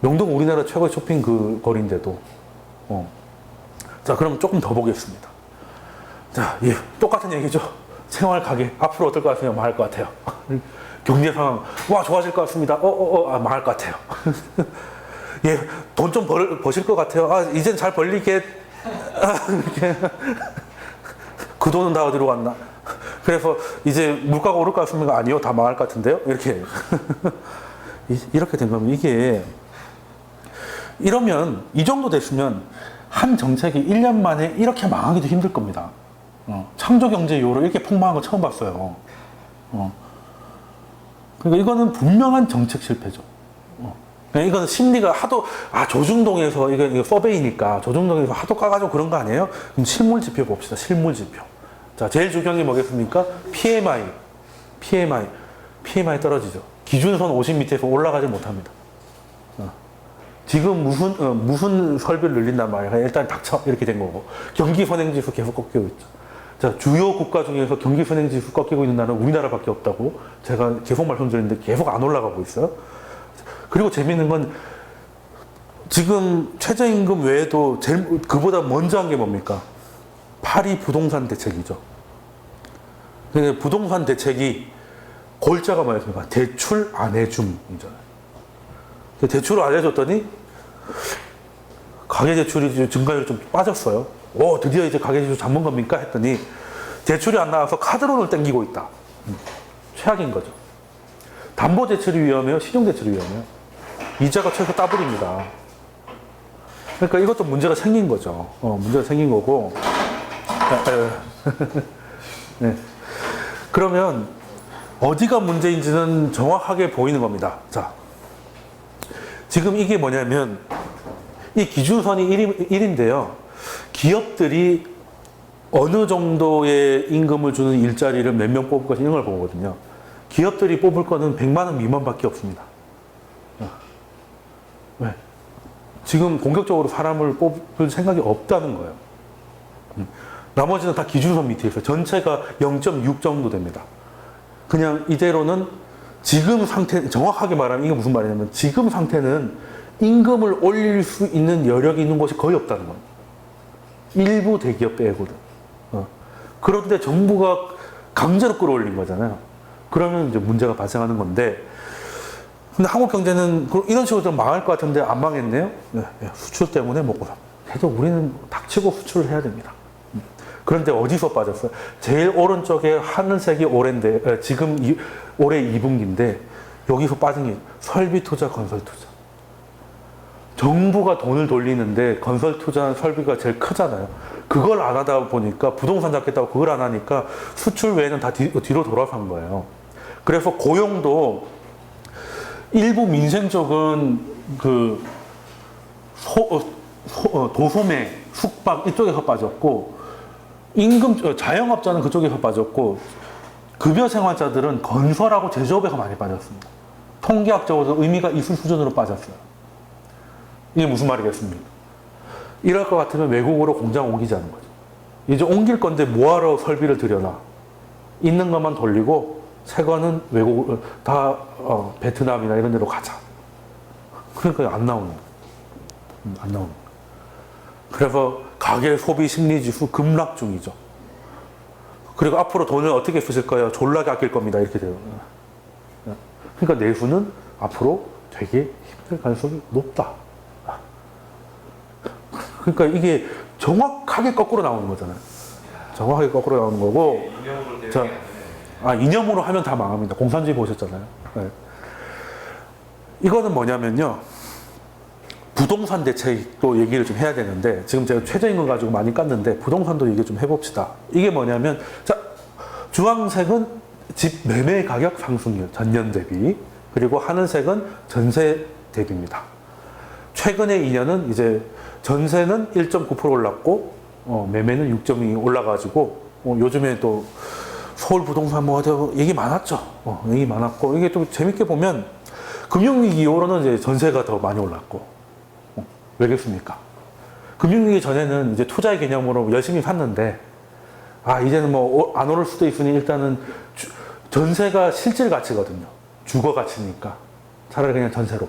명동 우리나라 최고의 쇼핑 그 거리인데도. 자, 그럼 조금 더 보겠습니다. 자, 똑같은 얘기죠. 생활 가게 앞으로 어떨 것 같으면 망할 것 같아요. 경제 상황 좋아질 것 같습니다. 망할 것 같아요. 돈 좀 버실 것 같아요. 이젠 잘 벌리게. 이렇게. 그 돈은 다 어디로 갔나? 그래서 이제 물가가 오를 것 같습니까? 아니요, 다 망할 것 같은데요. 이렇게 된 거면 이러면 이 정도 됐으면 한 정책이 1년 만에 이렇게 망하기도 힘들 겁니다. 창조경제 이후로 이렇게 폭망한 거 처음 봤어요. 그러니까 이거는 분명한 정책 실패죠. 그러니까 이거는 심리가 하도, 조중동에서, 이거 서베이니까 조중동에서 하도 까가지고 그런 거 아니에요? 그럼 실물 지표 봅시다. 실물 지표. 자, 제일 중요한 게 뭐겠습니까? PMI 떨어지죠. 기준선 50 밑에서 올라가지 못합니다. 지금 무슨 설비를 늘린단 말이야. 일단 닥쳐. 이렇게 된 거고. 경기 선행지수 계속 꺾이고 있죠. 자, 주요 국가 중에서 경기 선행지수 꺾이고 있는 나라는 우리나라밖에 없다고 제가 계속 말씀드리는데 계속 안 올라가고 있어요. 그리고 재밌는 건 지금 최저임금 외에도 그보다 먼저 한 게 뭡니까? 파리 부동산 대책이죠. 부동산 대책이 골자가 뭐였습니까? 대출 안 해줌이잖아요. 대출을 안 해줬더니 가계대출이 증가율이 좀 빠졌어요. 드디어 이제 가계대출 잡는 겁니까? 했더니 대출이 안 나와서 카드론을 땡기고 있다. 최악인 거죠. 담보대출이 위험해요? 신용대출이 위험해요? 이자가 최소 더블입니다. 그러니까 이것도 문제가 생긴 거죠. 문제가 생긴 거고. 네. 그러면 어디가 문제인지는 정확하게 보이는 겁니다. 자, 지금 이게 뭐냐면 이 기준선이 1인데요. 기업들이 어느 정도의 임금을 주는 일자리를 몇 명 뽑을 것인가 이런 걸 보거든요. 기업들이 뽑을 거는 100만 원 미만밖에 없습니다. 왜? 지금 공격적으로 사람을 뽑을 생각이 없다는 거예요. 나머지는 다 기준선 밑에 있어요. 전체가 0.6 정도 됩니다. 그냥 이대로는 지금 상태, 정확하게 말하면 이게 무슨 말이냐면 지금 상태는 임금을 올릴 수 있는 여력이 있는 곳이 거의 없다는 거예요. 일부 대기업 빼고는. 그런데 정부가 강제로 끌어올린 거잖아요. 그러면 이제 문제가 발생하는 건데, 근데 한국 경제는 이런 식으로 좀 망할 것 같은데 안 망했네요? 수출 때문에 먹고 삽니다. 그래도 우리는 닥치고 수출을 해야 됩니다. 그런데 어디서 빠졌어요? 제일 오른쪽에 하늘색이 오랜데, 지금 올해 2분기인데, 여기서 빠진 게 설비 투자, 건설 투자. 정부가 돈을 돌리는데 건설 투자 설비가 제일 크잖아요. 그걸 안 하다 보니까 부동산 잡겠다고 그걸 안 하니까 수출 외에는 다 뒤로 돌아선 거예요. 그래서 고용도 일부 민생 쪽은 그 도소매, 숙박 이쪽에서 빠졌고 자영업자는 그쪽에서 빠졌고 급여 생활자들은 건설하고 제조업에서 많이 빠졌습니다. 통계학적으로 의미가 있을 수준으로 빠졌어요. 이게 무슨 말이겠습니까? 이럴 것 같으면 외국으로 공장 옮기자는 거죠. 이제 옮길 건데 뭐하러 설비를 들여놔? 있는 것만 돌리고 새 거는 외국 베트남이나 이런 데로 가자. 그러니까 안 나오는 거예요. 안 나오는 거예요. 그래서 가계 소비 심리 지수 급락 중이죠. 그리고 앞으로 돈을 어떻게 쓰실 거예요? 졸라게 아낄 겁니다. 이렇게 돼요. 그러니까 내수는 앞으로 되게 힘들 가능성이 높다. 그러니까 이게 정확하게 거꾸로 나오는 거잖아요. 정확하게 거꾸로 나오는 거고. 이념으로 하면 다 망합니다. 공산주의 보셨잖아요. 네. 이거는 뭐냐면요. 부동산 대책도 얘기를 좀 해야 되는데, 지금 제가 최저임금 가지고 많이 깠는데, 부동산도 얘기 좀 해봅시다. 이게 뭐냐면, 자, 주황색은 집 매매 가격 상승률, 전년 대비. 그리고 하늘색은 전세 대비입니다. 최근에 2년은 이제 전세는 1.9% 올랐고, 매매는 6.2 올라가지고, 요즘에 또 서울 부동산 뭐 어쩌고 얘기 많았죠. 얘기 많았고 이게 좀 재밌게 보면 금융위기 이후로는 이제 전세가 더 많이 올랐고 왜겠습니까? 금융위기 전에는 이제 투자의 개념으로 열심히 샀는데 이제는 뭐 안 오를 수도 있으니 일단은 전세가 실질 가치거든요. 주거 가치니까 차라리 그냥 전세로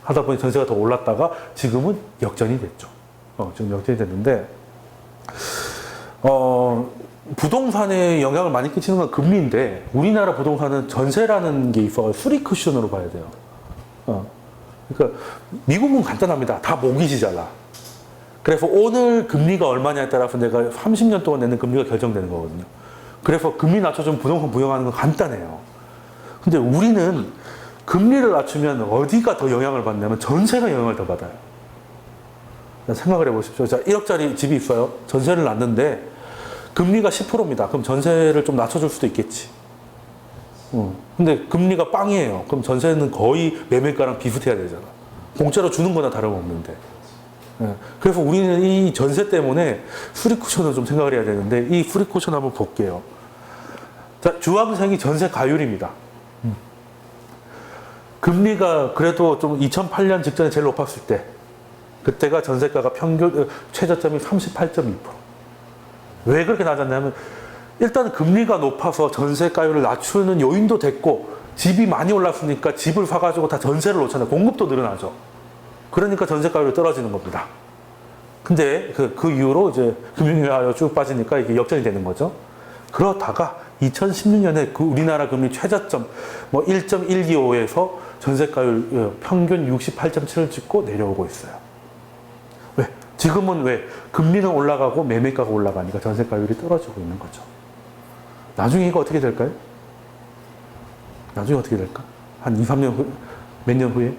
하다 보니 전세가 더 올랐다가 지금은 역전이 됐죠. 지금 역전이 됐는데 부동산에 영향을 많이 끼치는 건 금리인데 우리나라 부동산은 전세라는 게 있어 수리 쿠션으로 봐야 돼요. 그러니까 미국은 간단합니다. 다 모기지잖아. 그래서 오늘 금리가 얼마냐에 따라서 내가 30년 동안 내는 금리가 결정되는 거거든요. 그래서 금리 낮춰주면 부동산 부양하는 건 간단해요. 근데 우리는 금리를 낮추면 어디가 더 영향을 받냐면 전세가 영향을 더 받아요. 생각을 해보십시오. 자, 1억짜리 집이 있어요. 전세를 놨는데 금리가 10%입니다. 그럼 전세를 좀 낮춰줄 수도 있겠지. 근데 금리가 빵이에요. 그럼 전세는 거의 매매가랑 비슷해야 되잖아. 공짜로 주는 거나 다름없는데. 그래서 우리는 이 전세 때문에 수리 쿠션을 좀 생각을 해야 되는데 이 수리 쿠션 한번 볼게요. 자, 주황색이 전세 가율입니다. 금리가 그래도 좀 2008년 직전에 제일 높았을 때 그때가 전세가가 평균 최저점이 38.2%. 왜 그렇게 낮았냐면 일단 금리가 높아서 전세가율을 낮추는 요인도 됐고 집이 많이 올랐으니까 집을 사가지고 다 전세를 놓잖아요. 공급도 늘어나죠. 그러니까 전세가율이 떨어지는 겁니다. 근데 그 이후로 이제 금융위기가 쭉 빠지니까 이게 역전이 되는 거죠. 그러다가 2016년에 그 우리나라 금리 최저점 뭐 1.125에서 전세가율 평균 68.7을 찍고 내려오고 있어요. 왜? 지금은 왜? 금리는 올라가고 매매가가 올라가니까 전세가율이 떨어지고 있는 거죠. 나중에 이거 어떻게 될까요? 나중에 어떻게 될까? 한 2, 3년 후, 몇 년 후에?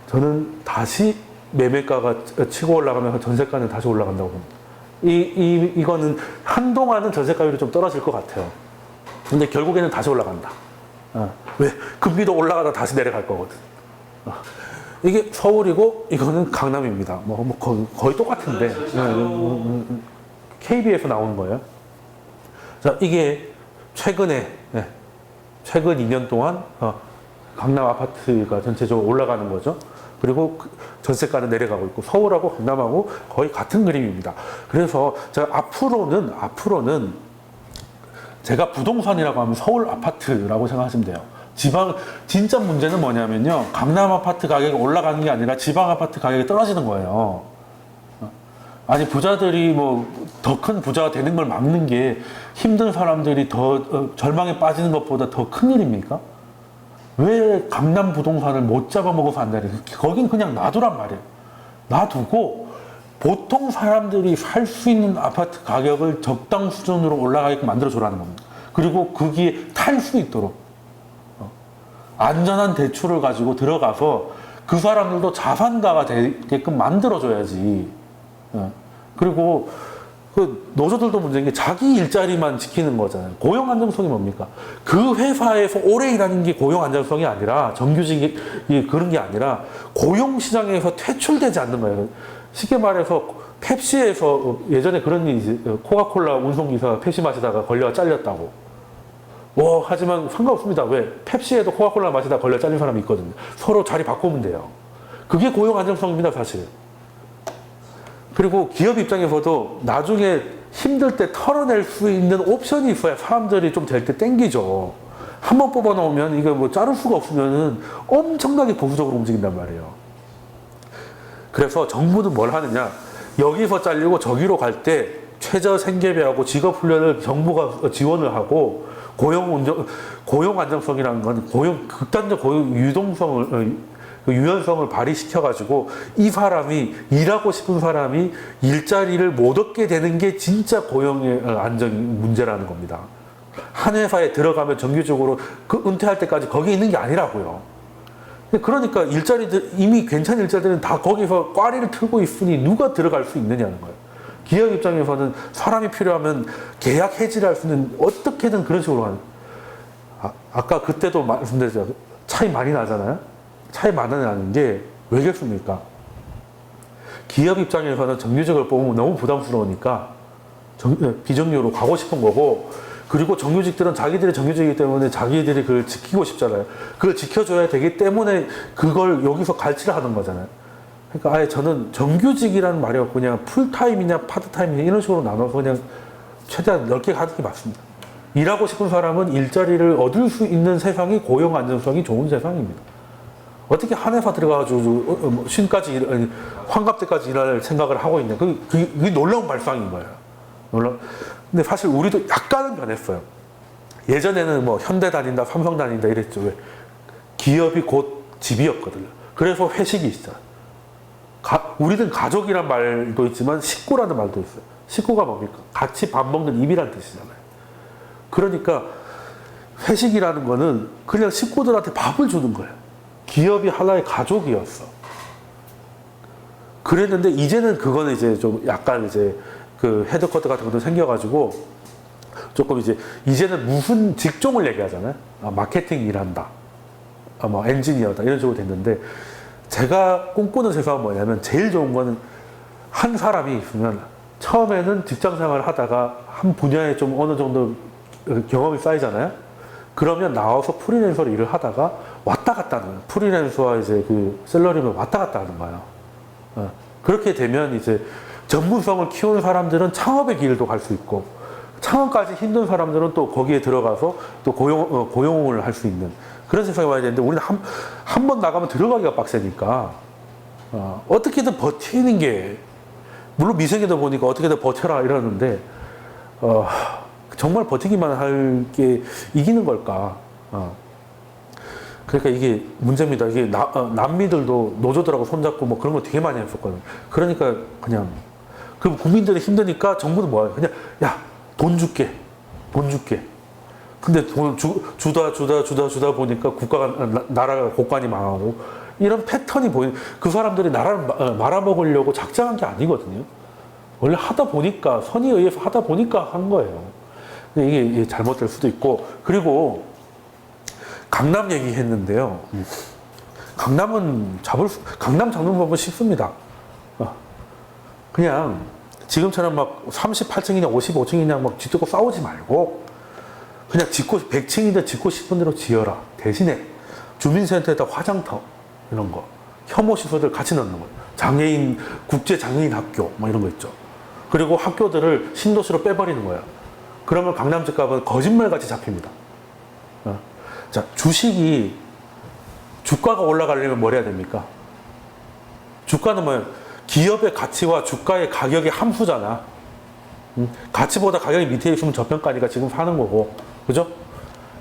저는 다시 매매가가 치고 올라가면서 전세가는 다시 올라간다고 봅니다. 이거는 한동안은 전세가율이 좀 떨어질 것 같아요. 근데 결국에는 다시 올라간다. 왜? 금리도 올라가다 다시 내려갈 거거든. 이게 서울이고 이거는 강남입니다. 거의 똑같은데. KB에서 나오는 거예요. 자, 이게 최근 2년 동안 강남 아파트가 전체적으로 올라가는 거죠. 그리고 전세가는 내려가고 있고 서울하고 강남하고 거의 같은 그림입니다. 그래서 제가 앞으로는 제가 부동산이라고 하면 서울 아파트라고 생각하시면 돼요. 진짜 문제는 뭐냐면요. 강남 아파트 가격이 올라가는 게 아니라 지방 아파트 가격이 떨어지는 거예요. 아니, 부자들이 더 큰 부자가 되는 걸 막는 게 힘든 사람들이 더 절망에 빠지는 것보다 더 큰 일입니까? 왜 강남 부동산을 못 잡아먹어서 안 되냐. 거긴 그냥 놔두란 말이에요. 놔두고 보통 사람들이 살 수 있는 아파트 가격을 적당 수준으로 올라가게끔 만들어줘라는 겁니다. 그리고 거기에 탈 수 있도록 안전한 대출을 가지고 들어가서 그 사람들도 자산가가 되게끔 만들어줘야지. 그리고 그 노조들도 문제인 게 자기 일자리만 지키는 거잖아요. 고용 안정성이 뭡니까? 그 회사에서 오래 일하는 게 고용 안정성이 아니라 정규직이 그런 게 아니라 고용 시장에서 퇴출되지 않는 거예요. 쉽게 말해서 펩시에서 예전에 그런 일이 코카콜라 운송기사가 펩시 마시다가 걸려 잘렸다고. 하지만 상관없습니다. 왜? 펩시에도 코카콜라 마시다 걸려 잘린 사람이 있거든요. 서로 자리 바꾸면 돼요. 그게 고용 안정성입니다, 사실. 그리고 기업 입장에서도 나중에 힘들 때 털어낼 수 있는 옵션이 있어야 사람들이 좀 될 때 땡기죠. 한번 뽑아놓으면 이거 자를 수가 없으면 엄청나게 보수적으로 움직인단 말이에요. 그래서 정부는 뭘 하느냐. 여기서 잘리고 저기로 갈 때 최저 생계비하고 직업 훈련을 정부가 지원을 하고 고용 안정성이라는 건 극단적 고용 유연성을 발휘시켜가지고 이 사람이 일하고 싶은 사람이 일자리를 못 얻게 되는 게 진짜 고용의 안정 문제라는 겁니다. 한 회사에 들어가면 정규적으로 그 은퇴할 때까지 거기 있는 게 아니라고요. 그러니까 이미 괜찮은 일자리들은 다 거기서 꽈리를 틀고 있으니 누가 들어갈 수 있느냐는 거예요. 기업 입장에서는 사람이 필요하면 계약 해지를 할 수 있는 어떻게든 그런 식으로 하는. 아까 그때도 말씀드렸죠. 차이 많이 나잖아요. 차이 많이 나는 게 왜겠습니까? 기업 입장에서는 정규직을 뽑으면 너무 부담스러우니까 비정규직으로 가고 싶은 거고 그리고 정규직들은 자기들이 정규직이기 때문에 자기들이 그걸 지키고 싶잖아요. 그걸 지켜줘야 되기 때문에 그걸 여기서 갈취를 하는 거잖아요. 그러니까 아예 저는 정규직이라는 말이 없고 그냥 풀타임이냐 파트타임이냐 이런 식으로 나눠서 그냥 최대한 넓게 가는 게 맞습니다. 일하고 싶은 사람은 일자리를 얻을 수 있는 세상이 고용 안정성이 좋은 세상입니다. 어떻게 한 회사 들어가가지고 쉰까지 환갑 때까지 일할 생각을 하고 있냐. 그게 놀라운 발상인 거예요. 근데 사실 우리도 약간은 변했어요. 예전에는 뭐 현대 다닌다, 삼성 다닌다 이랬죠. 왜? 기업이 곧 집이었거든요. 그래서 회식이 있어요. 우리는 가족이란 말도 있지만 식구라는 말도 있어요. 식구가 뭡니까? 같이 밥 먹는 입이란 뜻이잖아요. 그러니까 회식이라는 거는 그냥 식구들한테 밥을 주는 거예요. 기업이 하나의 가족이었어. 그랬는데 이제는 그거는 이제 좀 약간 이제 그 헤드쿼터 같은 것도 생겨가지고 조금 이제는 무슨 직종을 얘기하잖아요. 마케팅 일한다. 뭐 엔지니어다. 이런 식으로 됐는데 제가 꿈꾸는 세상은 뭐냐면 제일 좋은 거는 한 사람이 있으면 처음에는 직장 생활을 하다가 한 분야에 좀 어느 정도 경험이 쌓이잖아요. 그러면 나와서 프리랜서로 일을 하다가 왔다 갔다 하는 거예요. 프리랜서와 이제 그 셀러리맨 왔다 갔다 하는 거예요. 그렇게 되면 이제 전문성을 키우는 사람들은 창업의 길도 갈 수 있고 창업까지 힘든 사람들은 또 거기에 들어가서 또 고용을 할 수 있는 그런 세상이 와야 되는데 우리는 한 번 나가면 들어가기가 빡세니까 어떻게든 버티는 게 물론 미생이다 보니까 어떻게든 버텨라 이러는데 정말 버티기만 할 게 이기는 걸까? 그러니까 이게 문제입니다. 이게 남미들도 노조들하고 손잡고 뭐 그런 거 되게 많이 했었거든요. 그러니까 그냥 그 국민들이 힘드니까 정부도 뭐야? 그냥 야, 돈 줄게. 근데 돈 주다 보니까 나라가 곳간이 망하고 이런 패턴이 그 사람들이 나라를 말아먹으려고 작정한 게 아니거든요. 원래 하다 보니까 선의에 의해서 하다 보니까 한 거예요. 근데 이게 잘못될 수도 있고 그리고 강남 얘기했는데요. 강남 잡는 법은 쉽습니다. 그냥 지금처럼 막 38층이냐 55층이냐 막 짓고 싸우지 말고 그냥 100층이든 짓고 싶은 대로 지어라. 대신에 주민센터에다 화장터 이런 거 혐오 시설들 같이 넣는 거예요. 국제 장애인 학교 뭐 이런 거 있죠. 그리고 학교들을 신도시로 빼버리는 거예요. 그러면 강남 집값은 거짓말같이 잡힙니다. 자, 주가가 올라가려면 뭘 해야 됩니까? 주가는 뭐예요? 기업의 가치와 주가의 가격의 함수잖아. 가치보다 가격이 밑에 있으면 저평가니까 지금 사는 거고. 그죠?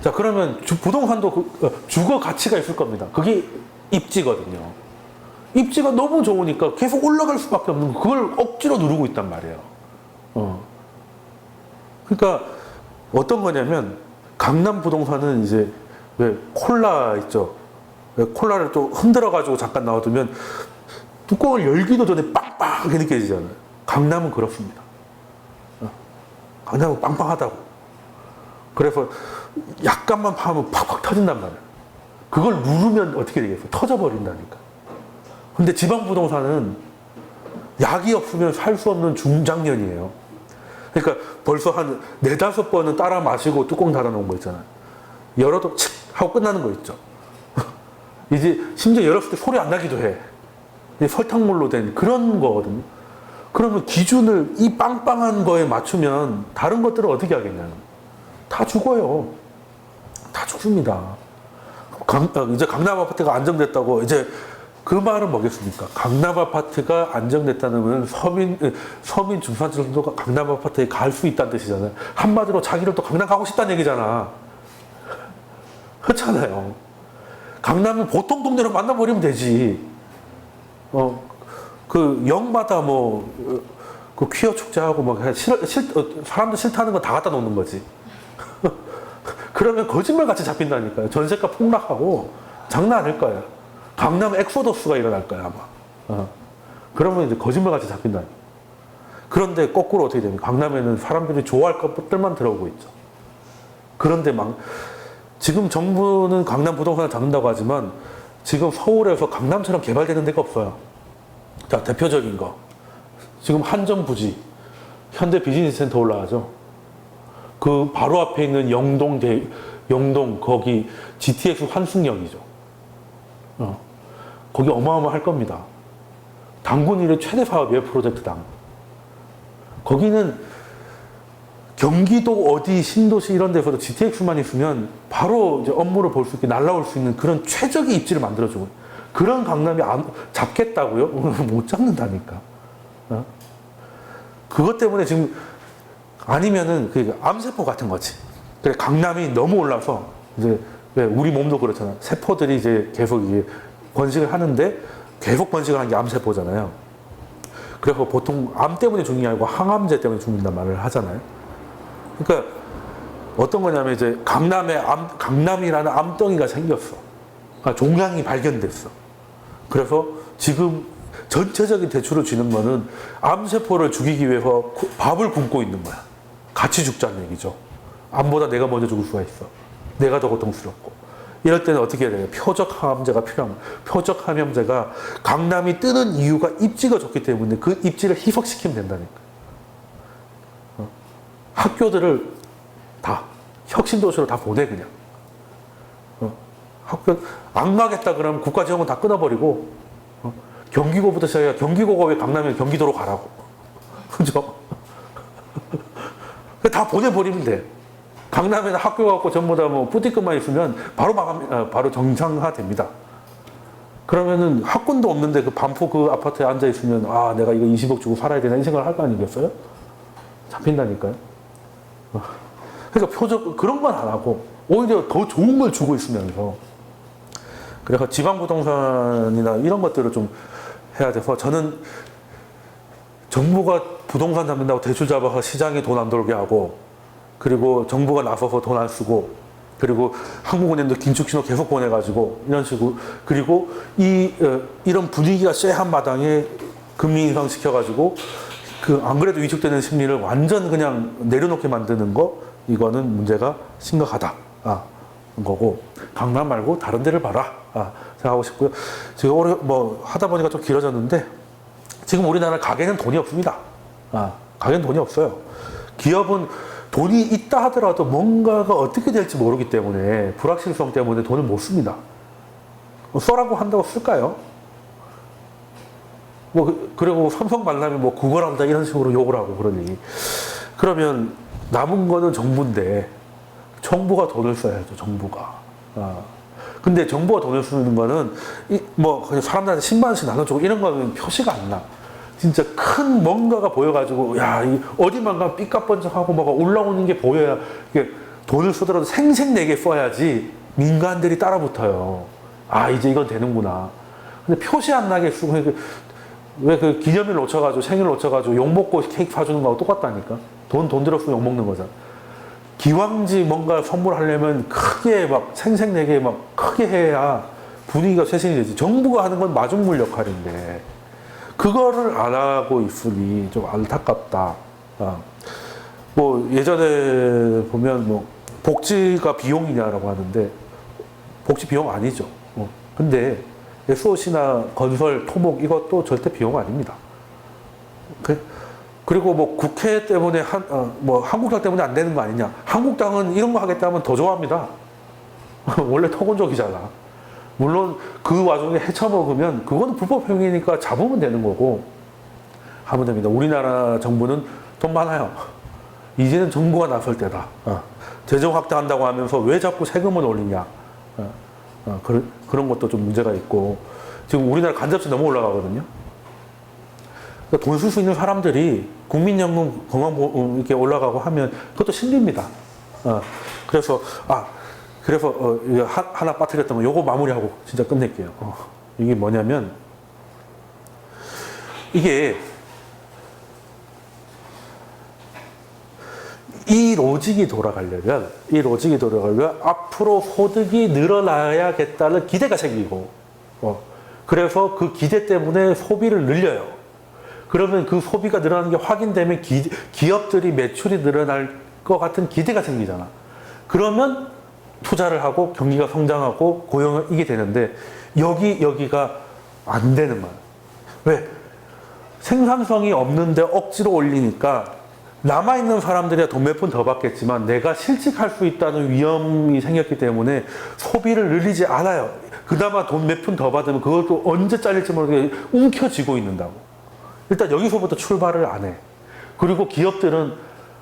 자, 그러면 부동산도 주거 가치가 있을 겁니다. 그게 입지거든요. 입지가 너무 좋으니까 계속 올라갈 수밖에 없는 거. 그걸 억지로 누르고 있단 말이에요. 그러니까 어떤 거냐면 강남 부동산은 이제 왜 콜라 있죠. 왜 콜라를 또 흔들어가지고 잠깐 놔두면 뚜껑을 열기도 전에 빵빵하게 느껴지잖아요. 강남은 그렇습니다. 강남은 빵빵하다고. 그래서 약간만 파면 팍팍 터진단 말이에요. 그걸 누르면 어떻게 되겠어요? 터져버린다니까. 근데 지방 부동산은 약이 없으면 살 수 없는 중장년이에요. 그러니까 벌써 한 4-5번은 따라 마시고 뚜껑 닫아놓은 거 있잖아요. 열어도 칙 하고 끝나는 거 있죠. 이제 심지어 열었을 때 소리 안 나기도 해. 설탕물로 된 그런 거거든요. 그러면 기준을 이 빵빵한 거에 맞추면 다른 것들은 어떻게 하겠냐는. 다 죽어요. 다 죽습니다. 이제 강남 아파트가 안정됐다고 이제 그 말은 뭐겠습니까? 강남 아파트가 안정됐다는 서민 중산층도 강남 아파트에 갈 수 있다는 뜻이잖아요. 한마디로 자기를 또 강남 가고 싶다는 얘기잖아. 그렇잖아요. 강남은 보통 동네로 만나버리면 되지. 그 역마다 그 퀴어 축제하고 사람들 싫다는 거 다 갖다 놓는 거지. 그러면 거짓말 같이 잡힌다니까요. 전세가 폭락하고 장난 아닐 거예요. 강남 엑소더스가 일어날 거야 아마. 그러면 이제 거짓말 같이 잡힌다니까. 그런데 거꾸로 어떻게 됩니까? 강남에는 사람들이 좋아할 것들만 들어오고 있죠. 그런데 지금 정부는 강남 부동산을 잡는다고 하지만 지금 서울에서 강남처럼 개발되는 데가 없어요. 자, 대표적인 거. 지금 한정 부지, 현대 비즈니스 센터 올라가죠. 그 바로 앞에 있는 영동 거기 GTX 환승역이죠. 거기 어마어마할 겁니다. 당군 이래 최대 사업이에요, 프로젝트 당. 거기는 경기도 어디 신도시 이런 데서도 GTX만 있으면 바로 이제 업무를 볼 수 있게 날라올 수 있는 그런 최적의 입지를 만들어주고, 그런 강남이 잡겠다고요? 못 잡는다니까. 그것 때문에 지금 아니면은 그 암세포 같은 거지. 그래, 강남이 너무 올라서 이제 왜 우리 몸도 그렇잖아. 세포들이 이제 계속 이게 번식을 하는데 계속 번식을 하는 게 암세포잖아요. 그래서 보통 암 때문에 죽는 게 아니고 항암제 때문에 죽는단 말을 하잖아요. 그러니까 어떤 거냐면 이제 강남이라는 암덩이가 생겼어. 종양이 발견됐어. 그래서 지금 전체적인 대추를 쥐는 거는 암세포를 죽이기 위해서 밥을 굶고 있는 거야. 같이 죽자는 얘기죠. 암보다 내가 먼저 죽을 수가 있어. 내가 더 고통스럽고. 이럴 때는 어떻게 해야 돼요? 표적 항암제가 필요한 거예요. 표적 항암제가 강남이 뜨는 이유가 입지가 좋기 때문에 그 입지를 희석시키면 된다니까. 학교들을 다 혁신도시로 다 보내 그냥. 학교 안 가겠다 그러면 국가 지원은 다 끊어버리고 경기고부터 시작해야 경기고가 왜 강남에 경기도로 가라고. 그죠? 다 보내버리면 돼. 강남에는 학교 갖고 전부 다 뭐 뿌띠급만 있으면 바로 정상화 됩니다. 그러면은 학군도 없는데 그 반포 그 아파트에 앉아 있으면 아 내가 이거 20억 주고 살아야 되나 이 생각을 할 거 아니겠어요? 잡힌다니까요. 그러니까 그런 건 안 하고 오히려 더 좋은 걸 주고 있으면서, 그래서 지방부동산이나 이런 것들을 좀 해야 돼서 저는 정부가 부동산 잡는다고 대출 잡아서 시장에 돈 안 돌게 하고, 그리고 정부가 나서서 돈 안 쓰고, 그리고 한국은행도 긴축신호 계속 보내가지고 이런 식으로, 그리고 이런 분위기가 쎄한 마당에 금리 인상 시켜가지고 그 안 그래도 위축되는 심리를 완전 그냥 내려놓게 만드는 거, 이거는 문제가 심각하다. 거고, 강남 말고 다른 데를 봐라. 생각하고 싶고요. 제가 오래 뭐 하다 보니까 좀 길어졌는데, 지금 우리나라 가게는 돈이 없습니다. 가게는 돈이 없어요. 기업은 돈이 있다 하더라도 뭔가가 어떻게 될지 모르기 때문에, 불확실성 때문에 돈을 못 씁니다. 써라고 한다고 쓸까요? 그리고 삼성 만나면 뭐 구걸한다 이런 식으로 욕을 하고 그러니. 그러면 남은 거는 정부인데, 정부가 돈을 써야죠, 정부가. 근데 정부가 돈을 쓰는 거는, 그냥 사람들한테 10만원씩 나눠주고 이런 거는 표시가 안 나. 진짜 큰 뭔가가 보여가지고, 어디만 가면 삐까뻔쩍하고 뭐가 올라오는 게 보여야, 이게 돈을 쓰더라도 생색내게 써야지 민간들이 따라붙어요. 이제 이건 되는구나. 근데 표시 안 나게 쓰고, 왜 그 기념일 놓쳐가지고, 생일 놓쳐가지고 욕먹고 케이크 사주는 거하고 똑같다니까? 돈 들었으면 욕먹는 거잖아. 기왕지 뭔가 선물하려면 크게 막 생색내게 막 크게 해야 분위기가 쇄신이 되지. 정부가 하는 건 마중물 역할인데 그거를 안 하고 있으니 좀 안타깝다. 뭐 예전에 보면 뭐 복지가 비용이냐라고 하는데 복지 비용 아니죠. 근데 SOC나 건설, 토목 이것도 절대 비용 아닙니다. 그리고 뭐 국회 때문에 한국당 때문에 안 되는 거 아니냐. 한국당은 이런 거 하겠다면 더 좋아합니다. 원래 토건족이잖아. 물론 그 와중에 헤쳐먹으면 그거는 불법 행위니까 잡으면 되는 거고 하면 됩니다. 우리나라 정부는 돈 많아요. 이제는 정부가 나설 때다. 재정 확대한다고 하면서 왜 자꾸 세금을 올리냐. 그런 것도 좀 문제가 있고, 지금 우리나라 간접세 너무 올라가거든요. 그러니까 돈 쓸 수 있는 사람들이 국민연금 건강보험 이렇게 올라가고 하면 그것도 실립니다. 그래서 하나 빠뜨렸던 거 요거 마무리하고 진짜 끝낼게요. 이게 뭐냐면, 이게 이 로직이 돌아가려면 앞으로 소득이 늘어나야겠다는 기대가 생기고, 그래서 그 기대 때문에 소비를 늘려요. 그러면 그 소비가 늘어나는 게 확인되면 기업들이 매출이 늘어날 것 같은 기대가 생기잖아. 그러면 투자를 하고 경기가 성장하고 고용을 이게 되는데, 여기가 안 되는 거야. 왜? 생산성이 없는데 억지로 올리니까 남아있는 사람들이야 돈 몇 푼 더 받겠지만 내가 실직할 수 있다는 위험이 생겼기 때문에 소비를 늘리지 않아요. 그나마 돈 몇 푼 더 받으면 그걸 또 언제 잘릴지 모르게 움켜쥐고 있는다고. 일단 여기서부터 출발을 안 해. 그리고 기업들은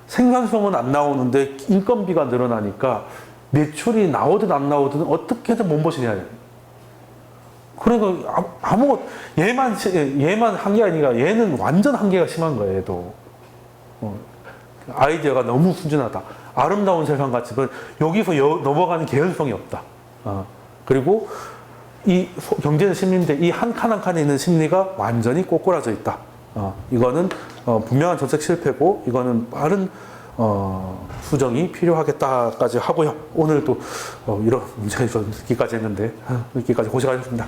생산성은 안 나오는데 인건비가 늘어나니까 매출이 나오든 안 나오든 어떻게든 몸보신해야 돼. 그러니까 아무것 얘만 한게 아니라 얘는 완전 한계가 심한 거예요. 얘도 아이디어가 너무 순진하다. 아름다운 세상 같지만 여기서 넘어가는 개연성이 없다. 그리고 이 경제는 심리인데 이 한 칸 한 칸에 있는 심리가 완전히 꼬꾸라져 있다. 이거는 분명한 정책 실패고 이거는 빠른 수정이 필요하겠다까지 하고요. 오늘도 이런 문제가 있어서 늦기까지 했는데 늦기까지 고생하셨습니다.